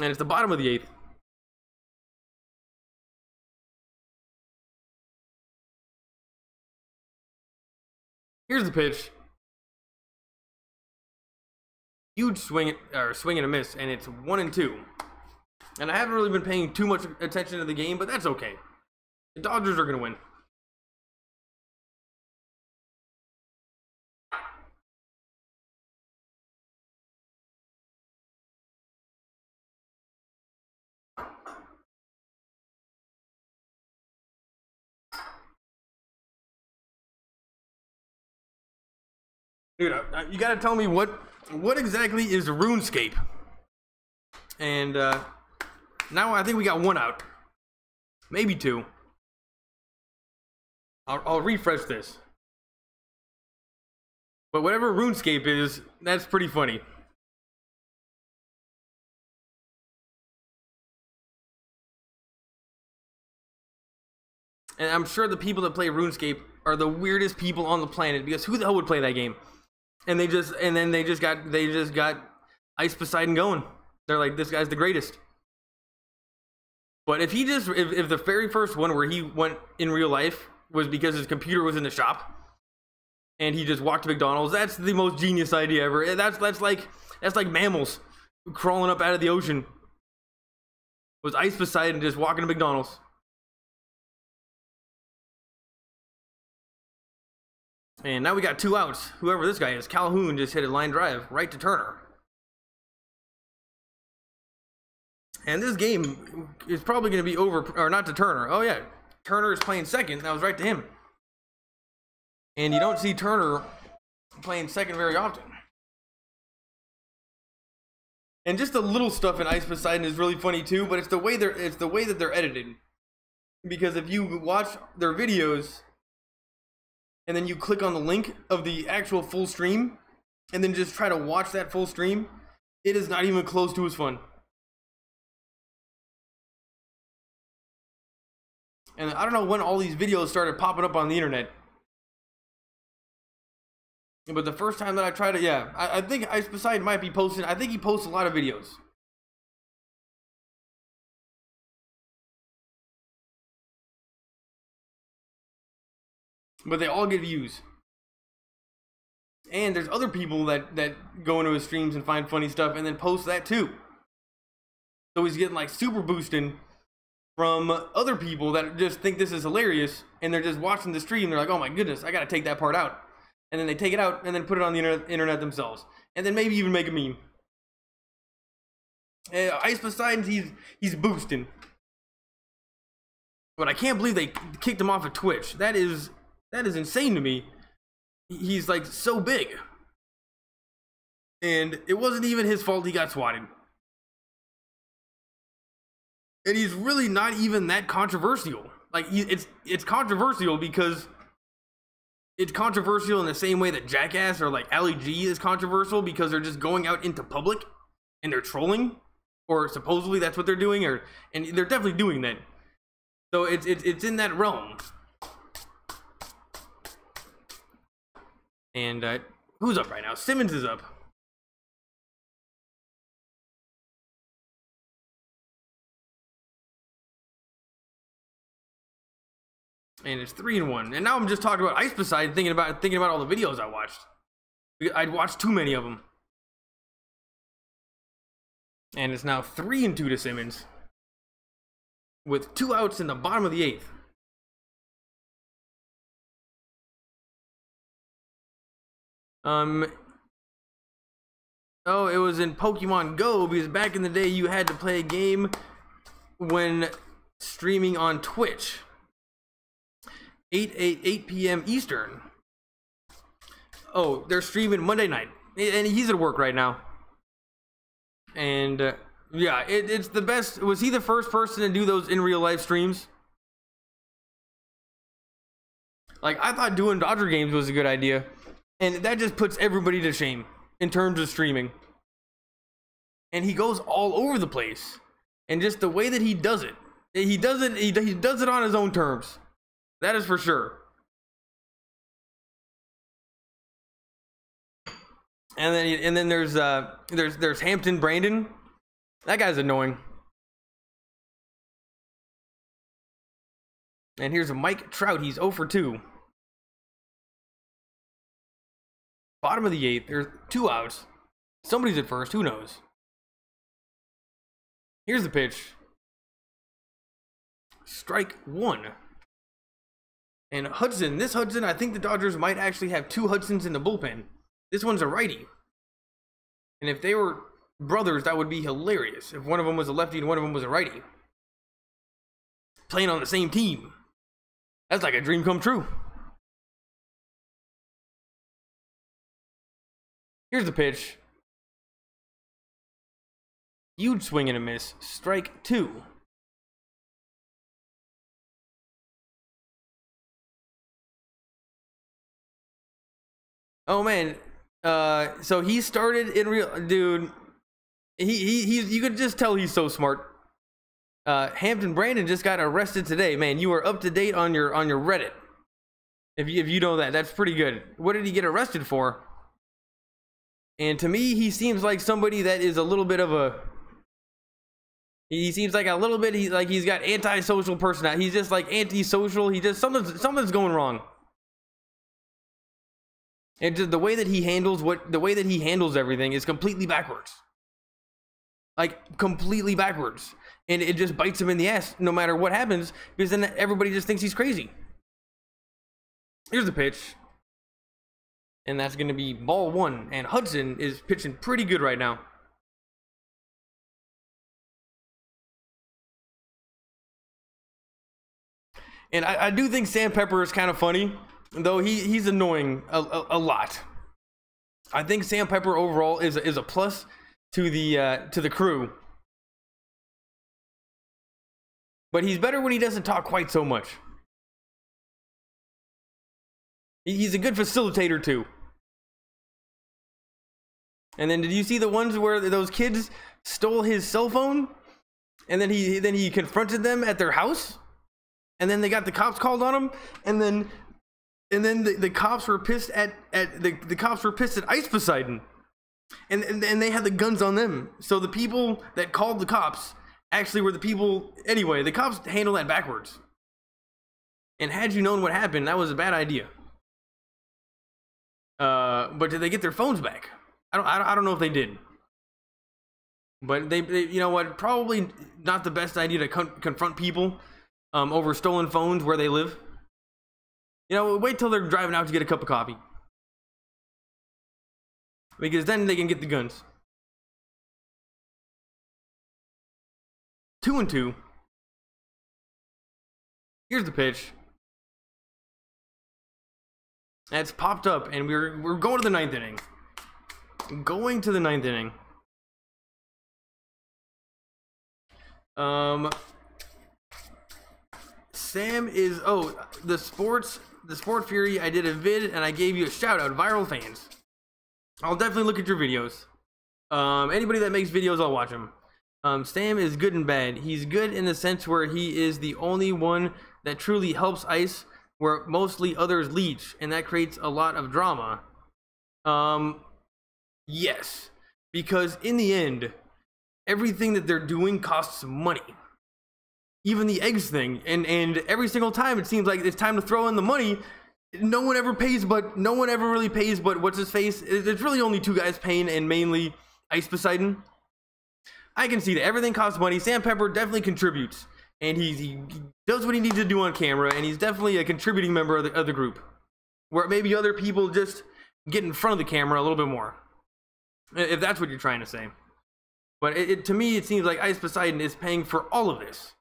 And it's the bottom of the 8th. Here's the pitch. Huge swing and a miss, and it's 1-2. And I haven't really been paying too much attention to the game, but that's okay. The Dodgers are gonna win. Dude, you gotta tell me what exactly is RuneScape? And now I think we got 1 out, maybe 2. I'll refresh this. But whatever RuneScape is, that's pretty funny. And I'm sure the people that play RuneScape are the weirdest people on the planet, because who the hell would play that game? And then they just got Ice Poseidon going. They're like, this guy's the greatest. But if the very first one where he went in real life was because his computer was in the shop and he just walked to McDonald's, that's the most genius idea ever. That's like mammals crawling up out of the ocean. It was Ice Poseidon just walking to McDonald's. And now we got 2 outs. Whoever this guy is, Calhoun just hit a line drive right to Turner. And this game is probably going to be over, or not to Turner. Oh yeah, Turner is playing second. That was right to him. And you don't see Turner playing second very often. And just the little stuff in Ice Poseidon is really funny too. But it's the way that they're edited. Because if you watch their videos, and then you click on the link of the actual full stream, and then just try to watch that full stream, it is not even close to as fun. And I don't know when all these videos started popping up on the internet. But the first time that I tried it, yeah, I think Ice Poseidon might be posting, I think he posts a lot of videos. But they all get views. And there's other people that go into his streams and find funny stuff and then post that too. So he's getting like super boosting from other people that just think this is hilarious, and they're just watching the stream. They're like, oh my goodness, I gotta take that part out. And then they take it out and then put it on the internet themselves. And then maybe even make a meme. Ice Poseidon, he's boosting. But I can't believe they kicked him off of Twitch. That is insane to me. He's like so big. And it wasn't even his fault he got swatted. And he's really not even that controversial. Like, it's controversial because it's controversial in the same way that Jackass or like Ali G is controversial, because they're just going out into public and they're trolling, or supposedly that's what they're doing, and they're definitely doing that. So it's in that realm. And who's up right now? Simmons is up. And it's 3-1. And now I'm just talking about Ice Poseidon, thinking about all the videos I watched. I'd watched too many of them. And it's now 3-2 to Simmons, with 2 outs in the bottom of the 8th. Oh, it was in Pokemon Go, because back in the day you had to play a game when streaming on Twitch. 8 p.m. Eastern. Oh, they're streaming Monday night, and he's at work right now. And yeah, it's the best. Was he the first person to do those in real life streams? Like, I thought doing Dodger games was a good idea, and that just puts everybody to shame in terms of streaming. And he goes all over the place, and just the way that he does it, he does it on his own terms. That is for sure. And then there's Hampton Brandon. That guy's annoying. And here's a Mike Trout. He's 0 for 2. Bottom of the 8th. There's 2 outs. Somebody's at first. Who knows? Here's the pitch. Strike 1. And Hudson. This Hudson, I think the Dodgers might actually have 2 Hudsons in the bullpen. This one's a righty. And if they were brothers, that would be hilarious. If one of them was a lefty and one of them was a righty. Playing on the same team. That's like a dream come true. Here's the pitch. Huge swing and a miss. Strike 2. Oh man. So he started in real, dude. He's you could just tell he's so smart. Hampton Brandon just got arrested today. Man, you are up to date on your Reddit. If you know that, that's pretty good. What did he get arrested for? And to me, he seems like somebody that is a little bit of a. He seems like a little bit. He's got antisocial personality. He's just like antisocial. He just something's going wrong. And just the way that he handles everything is completely backwards. Like completely backwards. And it just bites him in the ass no matter what happens, because then everybody just thinks he's crazy. Here's the pitch. And that's going to be ball 1. And Hudson is pitching pretty good right now. And I do think Sandpepper is kind of funny, though he's annoying a lot. I think Sandpepper overall is a plus to the crew. But he's better when he doesn't talk quite so much. He's a good facilitator too. And then did you see the ones where those kids stole his cell phone? And then he confronted them at their house? And then they got the cops called on him? And then the cops were pissed at the cops were pissed at Ice Poseidon. And they had the guns on them. So the people that called the cops actually were the people. Anyway, the cops handled that backwards. And had you known what happened, that was a bad idea. But did they get their phones back? I don't know if they did. But they you know what? Probably not the best idea to confront people over stolen phones where they live. You know, wait till they're driving out to get a cup of coffee. Because then they can get the guns. 2-2. Here's the pitch. That's popped up, and we're going to the 9th inning. Going to the 9th inning. Sam is the Sport Fury. I did a vid and I gave you a shout out. Viral fans. I'll definitely look at your videos. Anybody that makes videos, I'll watch them. Sam is good and bad. He's good in the sense where he is the only one that truly helps Ice, where mostly others leech, and that creates a lot of drama. Yes, because in the end, everything that they're doing costs money. Even the eggs thing, and every single time it seems like it's time to throw in the money. No one ever really pays but what's his face. It's really only 2 guys paying, and mainly Ice Poseidon. I can see that everything costs money. Sandpepper definitely contributes, and he does what he needs to do on camera, and he's definitely a contributing member of the group, where maybe other people just get in front of the camera a little bit more, if that's what you're trying to say. But to me, it seems like Ice Poseidon is paying for all of this,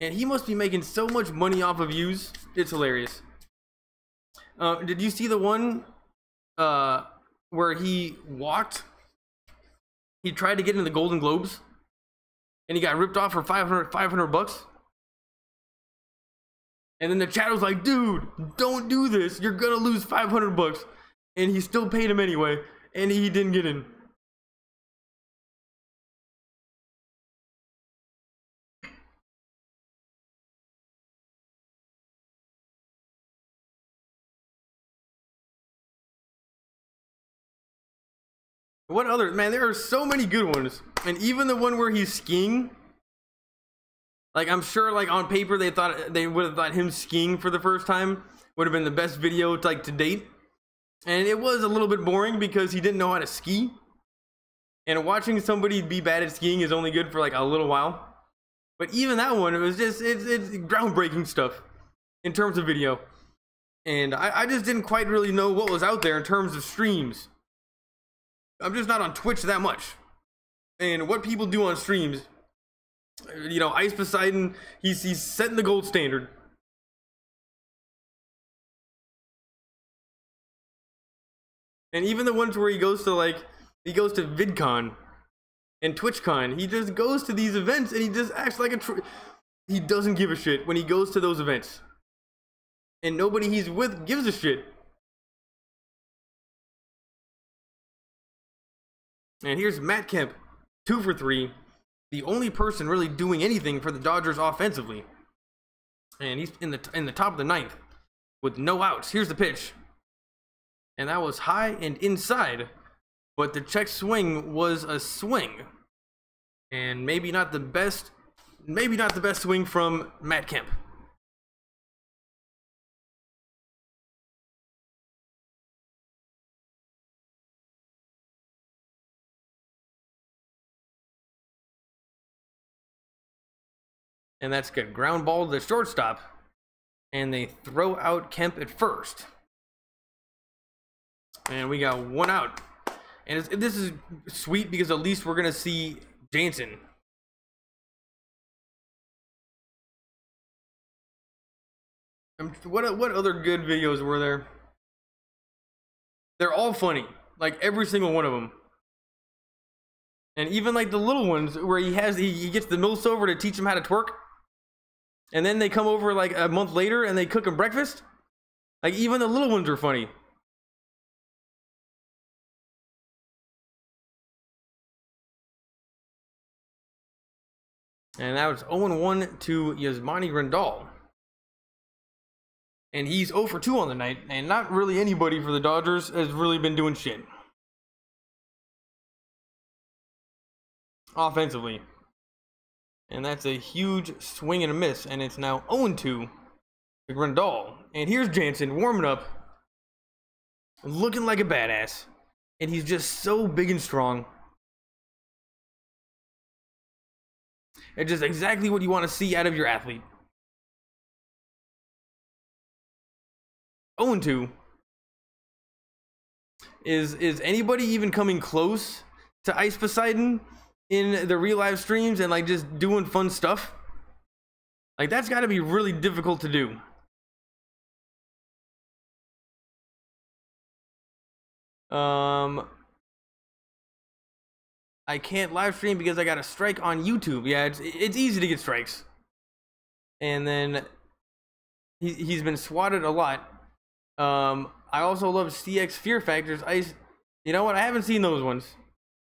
and he must be making so much money off of views. It's hilarious. Did you see the one where he walked he tried to get into the Golden Globes, and he got ripped off for 500 bucks. And then the chat was like, dude, don't do this. You're gonna lose 500 bucks. And he still paid him anyway, and he didn't get in. What other, man, there are so many good ones. And even the one where he's skiing, like, I'm sure, like, on paper they would have thought him skiing for the first time would have been the best video, like, to date. And it was a little bit boring because he didn't know how to ski. And watching somebody be bad at skiing is only good for like a little while. But even that one, it was just, it's groundbreaking stuff in terms of video. And I just didn't quite really know what was out there in terms of streams. I'm just not on Twitch that much. And what people do on streams, you know, Ice Poseidon, he's setting the gold standard. And even the ones where he goes to VidCon and TwitchCon, he just goes to these events and he just acts like he doesn't give a shit when he goes to those events. And nobody he's with gives a shit. And here's Matt Kemp, 2 for 3. The only person really doing anything for the Dodgers offensively. And he's in the top of the 9th with no outs. Here's the pitch. And that was high and inside. But the check swing was a swing. And maybe not the best swing from Matt Kemp. And that's good. Ground ball to the shortstop. And they throw out Kemp at first. And we got 1 out. And this is sweet because at least we're going to see Jansen. What other good videos were there? They're all funny. Like every single one of them. And even like the little ones where he gets the milfs over to teach him how to twerk. And then they come over like a month later and they cook him breakfast. Like even the little ones are funny. And that was 0-1 to Yasmani Grandal. And he's 0 for 2 on the night. And not really anybody for the Dodgers has really been doing shit offensively. And that's a huge swing and a miss. And it's now 0-2 to Grandal. And here's Jansen warming up. Looking like a badass. And he's just so big and strong. It's just exactly what you want to see out of your athlete. 0-2. Is anybody even coming close to Ice Poseidon in the real live streams and like just doing fun stuff? Like that's got to be really difficult to do. I can't live stream because I got a strike on YouTube. Yeah, it's easy to get strikes. And then he's been swatted a lot. I also love CX Fear Factors. You know what? I haven't seen those ones.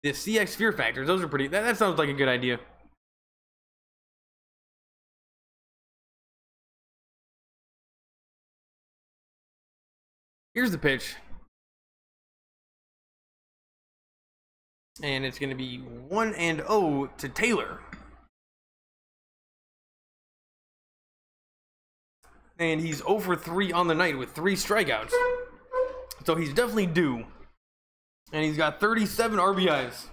The CX Fear Factors. Those are pretty. That sounds like a good idea. Here's the pitch. And it's going to be 1-0 to Taylor. And he's 0 for 3 on the night with 3 strikeouts. So he's definitely due. And he's got 37 RBIs.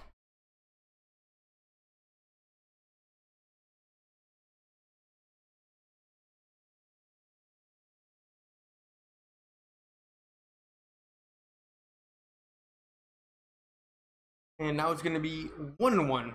And now it's going to be 1-1.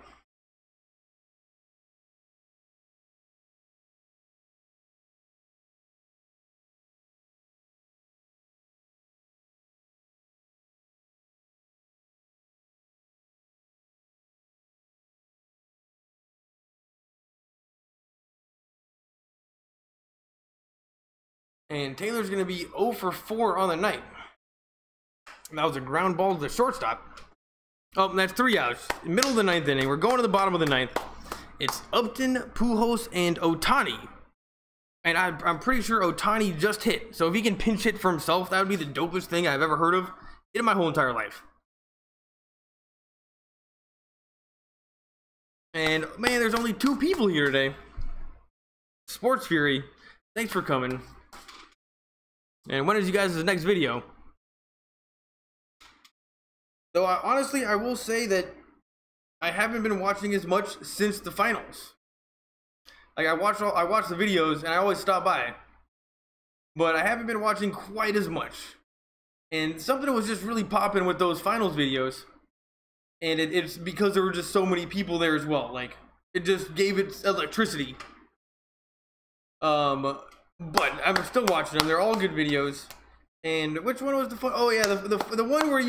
And Taylor's going to be 0 for 4 on the night. That was a ground ball to the shortstop. Oh, that's 3 outs. Middle of the 9th inning. We're going to the bottom of the 9th. It's Upton, Pujols, and Ohtani. And I'm pretty sure Ohtani just hit. So if he can pinch hit for himself, that would be the dopest thing I've ever heard of in my whole entire life. And man, there's only 2 people here today. Sports Fury, thanks for coming. And when is you guys' next video? Though honestly, I will say that I haven't been watching as much since the finals. Like I watch the videos and I always stop by, but I haven't been watching quite as much. And something was just really popping with those finals videos, and it's because there were just so many people there as well. Like it just gave it electricity. But I'm still watching them. They're all good videos. And which one was the fun? Oh yeah, the one where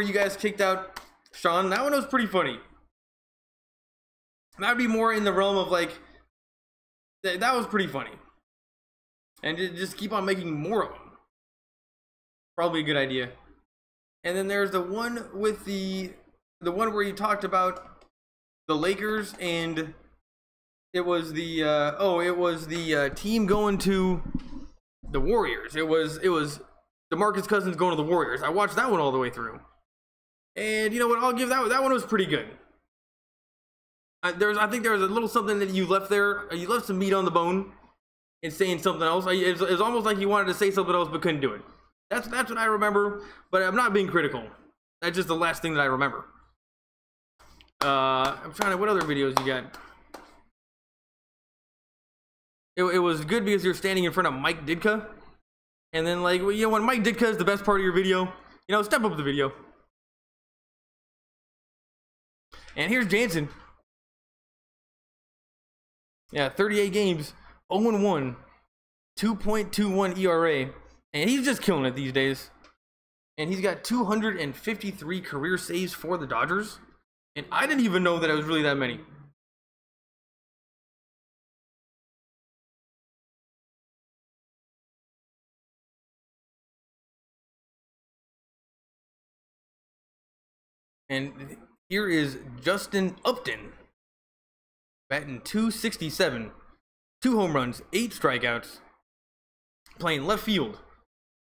you guys kicked out Sean. That one was pretty funny. That would be more in the realm of like that was pretty funny. And just keep on making more of them. Probably a good idea. And then there's the one with the one where you talked about the Lakers, and it was the team going to the Warriors. It was DeMarcus Cousins going to the Warriors. I watched that one all the way through. And you know what? I'll give that one was pretty good. I think there was a little something that you left there. You left some meat on the bone and saying something else. It's almost like you wanted to say something else but couldn't do it. That's what I remember, but I'm not being critical. That's just the last thing that I remember. I'm trying to, what other videos you got? It was good because you're standing in front of Mike Ditka. And then like, you know, when Mike Ditka is the best part of your video, you know, step up the video. And here's Jansen. Yeah, 38 games, 0-1, 2.21 ERA. And he's just killing it these days. And he's got 253 career saves for the Dodgers. And I didn't even know that it was really that many. And here is Justin Upton, batting .267, 2 home runs, 8 strikeouts, playing left field,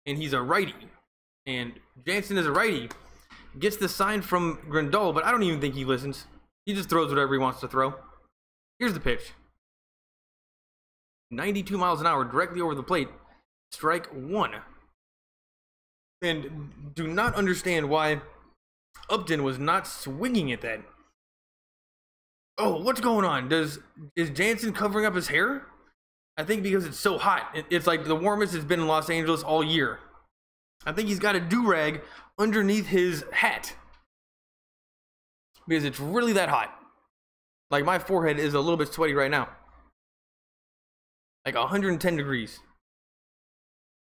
and he's a righty. And Jansen is a righty, gets the sign from Grandal, but I don't even think he listens. He just throws whatever he wants to throw. Here's the pitch. 92 miles an hour directly over the plate, strike 1. And do not understand why Upton was not swinging at that. Oh, what's going on? Is Jansen covering up his hair? I think because it's so hot. It's like the warmest it's been in Los Angeles all year. I think he's got a do-rag underneath his hat because it's really that hot. Like my forehead is a little bit sweaty right now. Like 110 degrees.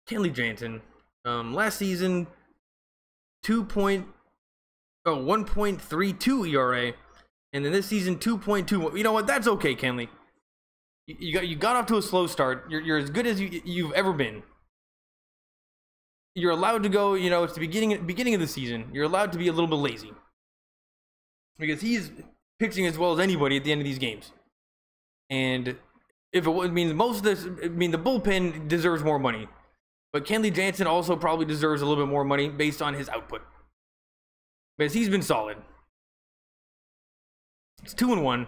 Kenley Jansen, last season, 1.32 ERA, and then this season 2.2. You know what? That's okay, Kenley. You got off to a slow start. You're as good as you've ever been. You're allowed to go. You know, it's the beginning of the season. You're allowed to be a little bit lazy because he's pitching as well as anybody at the end of these games. And if it means most of this, I mean the bullpen deserves more money, but Kenley Jansen also probably deserves a little bit more money based on his output. Because he's been solid. It's 2-1.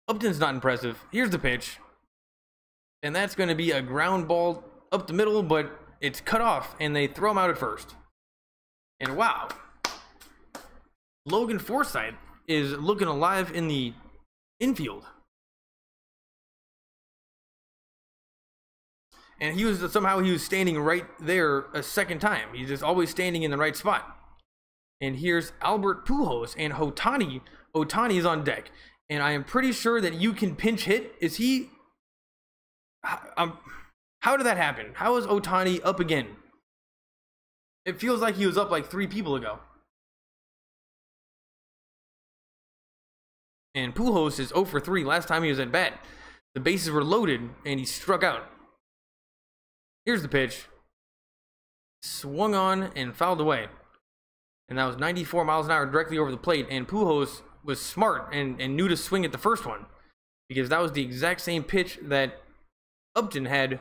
Upton's not impressive. Here's the pitch. And that's going to be a ground ball up the middle, but it's cut off, and they throw him out at first. And wow. Logan Forsythe is looking alive in the infield. And he was standing right there a second time. He's just always standing in the right spot. And here's Albert Pujols and Ohtani. Ohtani is on deck. And I am pretty sure that you can pinch hit. Is he... how did that happen? How is Ohtani up again? It feels like he was up like 3 people ago. And Pujols is 0 for 3 last time he was at bat. The bases were loaded and he struck out. Here's the pitch. Swung on and fouled away. And that was 94 miles an hour directly over the plate. And Pujols was smart and knew to swing at the first one, because that was the exact same pitch that Upton had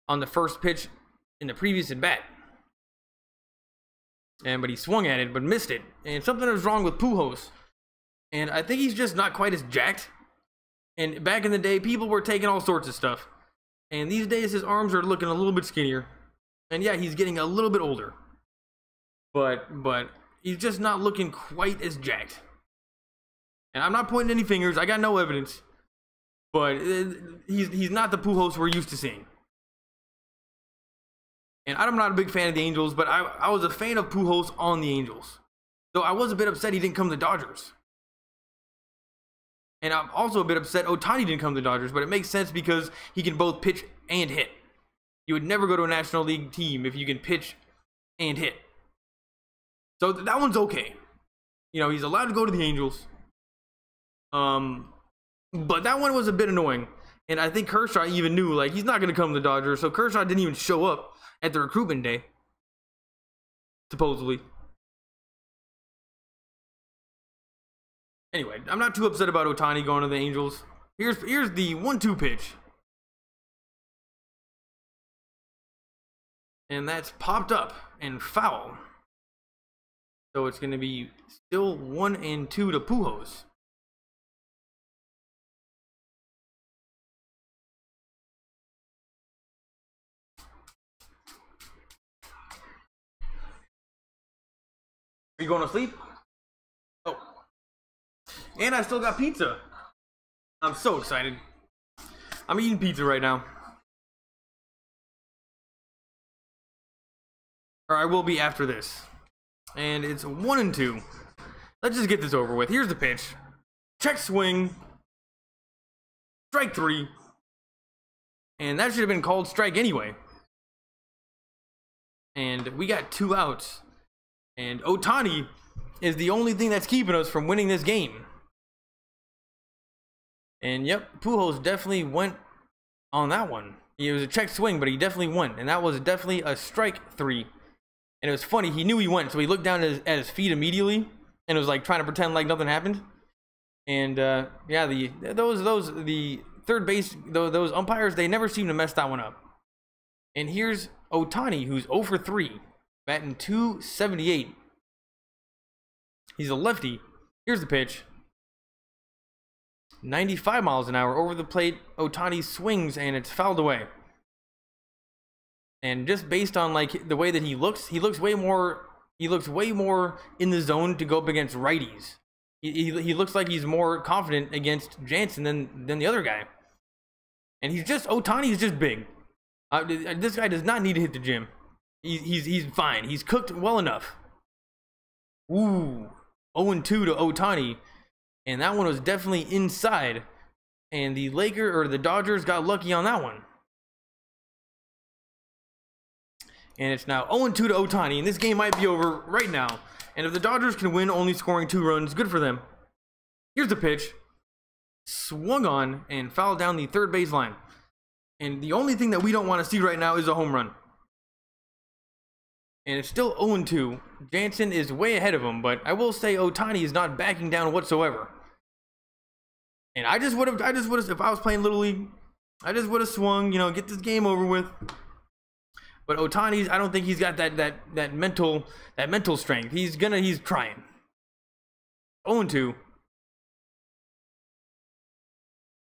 on the first pitch in the previous at bat. But he swung at it, but missed it. And something was wrong with Pujols. And I think he's just not quite as jacked. And back in the day, people were taking all sorts of stuff. And these days, his arms are looking a little bit skinnier. And yeah, he's getting a little bit older. But he's just not looking quite as jacked. And I'm not pointing any fingers. I got no evidence. But he's not the Pujols we're used to seeing. And I'm not a big fan of the Angels, but I was a fan of Pujols on the Angels. Though I was a bit upset he didn't come to the Dodgers. And I'm also a bit upset Ohtani didn't come to the Dodgers, but it makes sense because he can both pitch and hit. You would never go to a National League team if you can pitch and hit. So that one's okay. You know, he's allowed to go to the Angels. But that one was a bit annoying. And I think Kershaw even knew, like, he's not going to come to the Dodgers. So Kershaw didn't even show up at the recruitment day, supposedly. Anyway, I'm not too upset about Ohtani going to the Angels. Here's the 1-2 pitch. And that's popped up and foul. So it's going to be still 1-2 to Pujols. Are you going to sleep? Oh. And I still got pizza. I'm so excited. I'm eating pizza right now. Or I will be after this. And it's 1-2. Let's just get this over with. Here's the pitch. Check swing. Strike 3. And that should have been called strike anyway. And we got 2 outs. And Ohtani is the only thing that's keeping us from winning this game. And yep, Pujols definitely went on that one. It was a check swing, but he definitely went. And that was definitely a strike 3. And it was funny, he knew he went, so he looked down at his feet immediately and was like trying to pretend like nothing happened. And yeah, the third base, those umpires, they never seem to mess that one up. And here's Ohtani, who's 0 for 3, batting .278. He's a lefty. Here's the pitch. 95 miles an hour over the plate. Ohtani swings and it's fouled away. And just based on like the way that he looks way more in the zone to go up against righties. He looks like he's more confident against Jansen than the other guy. And Ohtani is just big. This guy does not need to hit the gym. He's fine. He's cooked well enough. Ooh, 0-2 to Ohtani, and that one was definitely inside. And the Dodgers got lucky on that one. And it's now 0-2 to Ohtani, and this game might be over right now. And if the Dodgers can win, only scoring 2 runs, good for them. Here's the pitch. Swung on and fouled down the third base line. And the only thing that we don't want to see right now is a home run. And it's still 0-2. Jansen is way ahead of him, but I will say Ohtani is not backing down whatsoever. And I just would have, if I was playing Little League, I just would have swung, you know, get this game over with. But Ohtani's, I don't think he's got that mental strength. He's trying. 0-2.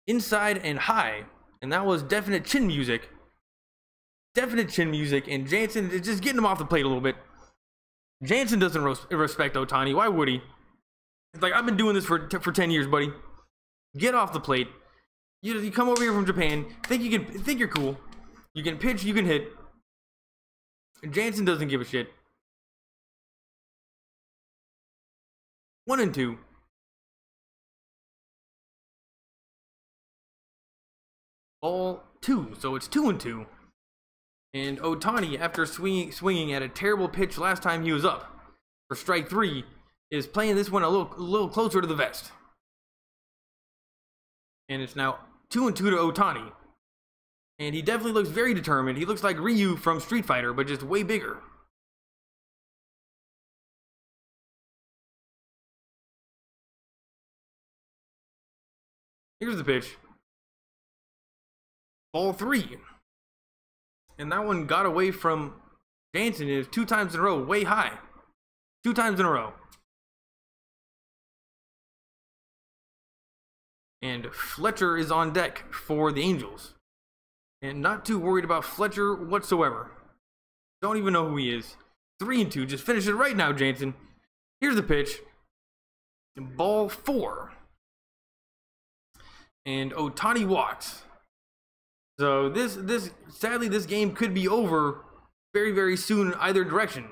Inside and high. And that was definite chin music. Definite chin music. And Jansen is just getting him off the plate a little bit. Jansen doesn't respect Ohtani. Why would he? It's like, I've been doing this for 10 years, buddy. Get off the plate. You come over here from Japan. Think you're cool. You can pitch, you can hit. Jansen doesn't give a shit. 1-2. Ball 2, so it's 2-2. And Ohtani, after swinging at a terrible pitch last time he was up for strike 3, is playing this one a little closer to the vest. And it's now 2-2 to Ohtani. And he definitely looks very determined. He looks like Ryu from Street Fighter, but just way bigger. Here's the pitch. Ball 3. And that one got away from Jansen. Is 2 times in a row, way high. 2 times in a row. And Fletcher is on deck for the Angels. And not too worried about Fletcher whatsoever. Don't even know who he is. 3-2. Just finish it right now, Jansen. Here's the pitch. Ball 4. And Ohtani walks. So sadly, this game could be over very, very soon either direction.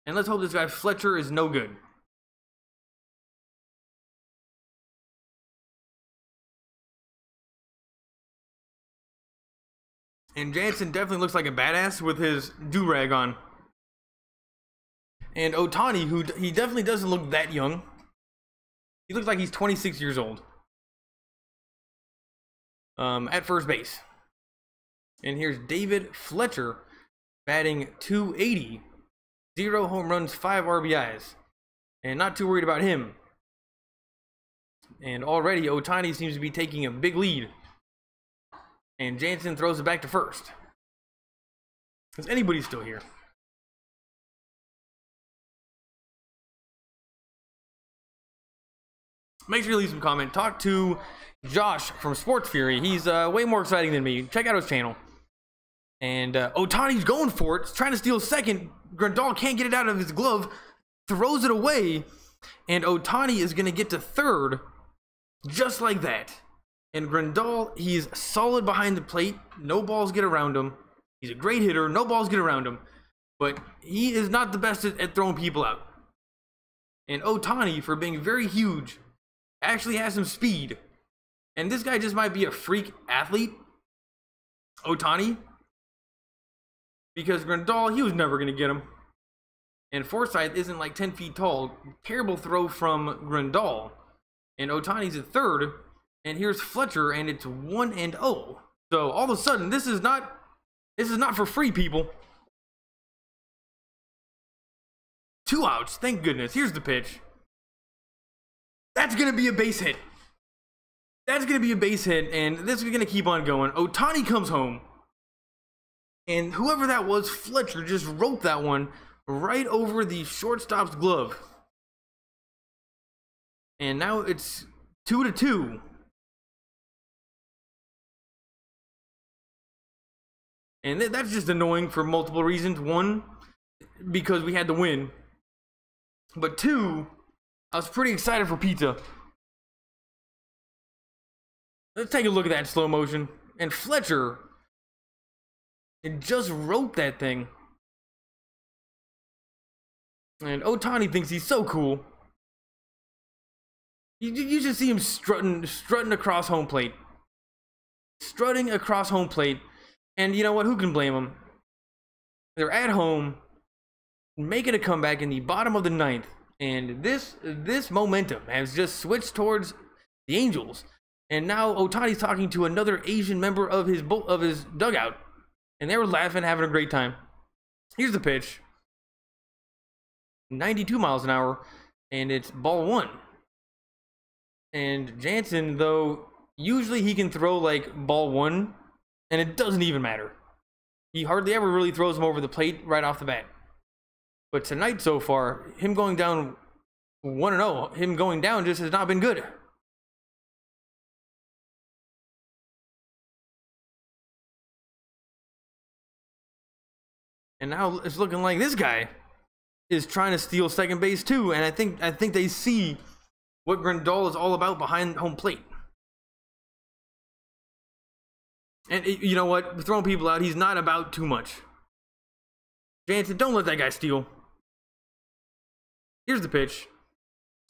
And let's hope this guy Fletcher is no good. And Jansen definitely looks like a badass with his do-rag on. And Ohtani, he definitely doesn't look that young. He looks like he's 26 years old. At first base. And here's David Fletcher batting .280. 0 home runs, 5 RBIs. And not too worried about him. And already Ohtani seems to be taking a big lead. And Jansen throws it back to first. Is anybody still here? Make sure you leave some comment. Talk to Josh from Sports Fury. He's way more exciting than me. Check out his channel. And Ohtani's going for it. He's trying to steal second. Grandal can't get it out of his glove. Throws it away. And Ohtani is going to get to third. Just like that. And Grandal, he's solid behind the plate. No balls get around him. He's a great hitter. No balls get around him. But he is not the best at throwing people out. And Ohtani, for being very huge, actually has some speed. And this guy just might be a freak athlete. Ohtani. Because Grandal, he was never going to get him. And Forsythe isn't like 10 feet tall. Terrible throw from Grandal. And Ohtani's at third. And here's Fletcher, and it's 1-0. So all of a sudden, this is not for free, people. 2 outs, thank goodness. Here's the pitch. That's gonna be a base hit. That's gonna be a base hit, and this is gonna keep on going. Ohtani comes home, and whoever that was, Fletcher, just wrote that one right over the shortstop's glove. And now it's 2-2. And that's just annoying for multiple reasons. 1, because we had to win. But 2, I was pretty excited for pizza. Let's take a look at that in slow motion. And Fletcher, it just wrote that thing. And Ohtani thinks he's so cool. You should see him strutting across home plate. Strutting across home plate. And you know what? Who can blame them? They're at home, making a comeback in the bottom of the 9th, and this momentum has just switched towards the Angels. And now Ohtani's talking to another Asian member of his dugout, and they were laughing, having a great time. Here's the pitch. 92 miles an hour, and it's ball 1. And Jansen, though, usually he can throw like ball 1. And it doesn't even matter. He hardly ever really throws him over the plate right off the bat. But tonight so far, him going down 1-0, him going down just has not been good. And now it's looking like this guy is trying to steal second base too. And I think they see what Grandal is all about behind home plate. And you know what? Throwing people out, he's not about too much. Jansen, don't let that guy steal. Here's the pitch.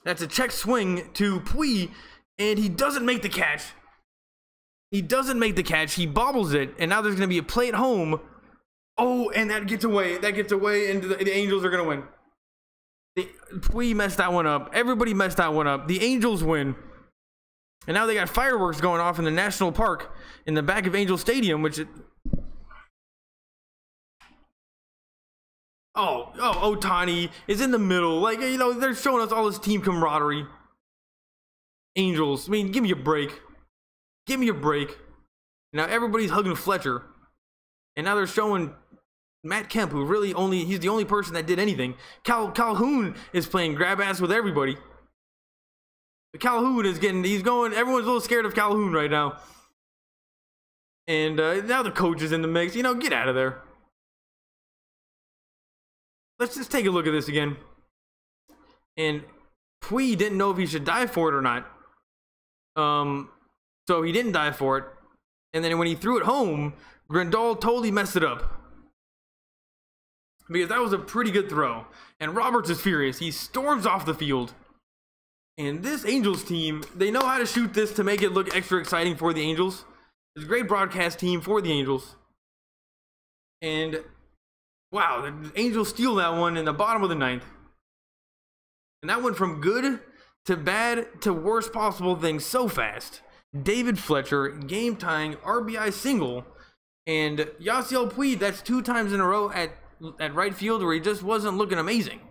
That's a check swing to Pui, and he doesn't make the catch. He doesn't make the catch. He bobbles it, and now there's going to be a play at home. Oh, and that gets away. That gets away, and the Angels are going to win. Pui messed that one up. Everybody messed that one up. The Angels win. And now they got fireworks going off in the National Park in the back of Angel Stadium, which Ohtani is in the middle. Like, you know, they're showing us all this team camaraderie. Angels, I mean, give me a break. Give me a break. Now everybody's hugging Fletcher. And now they're showing Matt Kemp, who really he's the only person that did anything. Calhoun is playing grab ass with everybody. Calhoun is everyone's a little scared of Calhoun right now. And now the coach is in the mix. You know, get out of there. Let's just take a look at this again. And Puig didn't know if he should dive for it or not. So he didn't dive for it. And then when he threw it home, Grandal totally messed it up. Because that was a pretty good throw. And Roberts is furious. He storms off the field. And this Angels team, they know how to shoot this to make it look extra exciting for the Angels. It's a great broadcast team for the Angels. And wow, the Angels steal that one in the bottom of the ninth. And that went from good to bad to worst possible things so fast. David Fletcher, game tying RBI single. And Yasiel Puig, that's 2 times in a row at right field where he just wasn't looking amazing.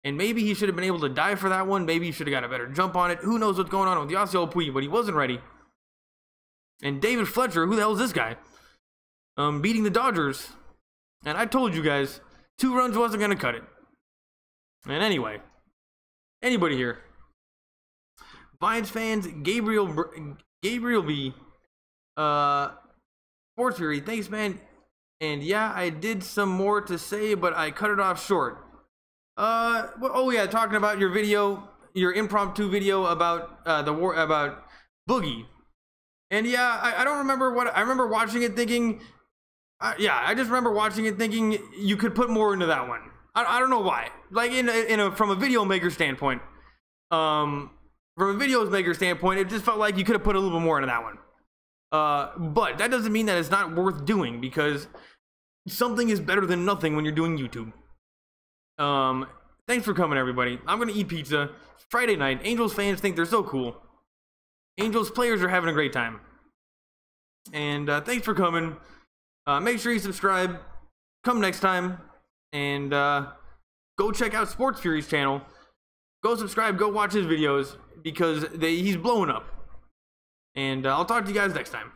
And maybe he should have been able to dive for that one. Maybe he should have got a better jump on it. Who knows what's going on with Yasiel Puig, but he wasn't ready. And David Fletcher, who the hell is this guy? Beating the Dodgers. And I told you guys, 2 runs wasn't going to cut it. And anyway, anybody here? Vines fans, Gabriel B. Sports Fury, thanks, man. And yeah, I did some more to say, but I cut it off short. Oh yeah, talking about your video, your impromptu video about about Boogie. And yeah, I don't remember what I remember watching it thinking. I just remember watching it thinking you could put more into that one. I don't know why. Like from a video maker standpoint, it just felt like you could have put a little bit more into that one. But that doesn't mean that it's not worth doing, because something is better than nothing when you're doing YouTube. Thanks for coming, everybody. I'm gonna eat pizza. It's Friday night. Angels fans think they're so cool. Angels players are having a great time. And thanks for coming. Make sure you subscribe. Come next time. And go check out Sports Fury's channel. Go subscribe. Go watch his videos, because he's blowing up. And I'll talk to you guys next time.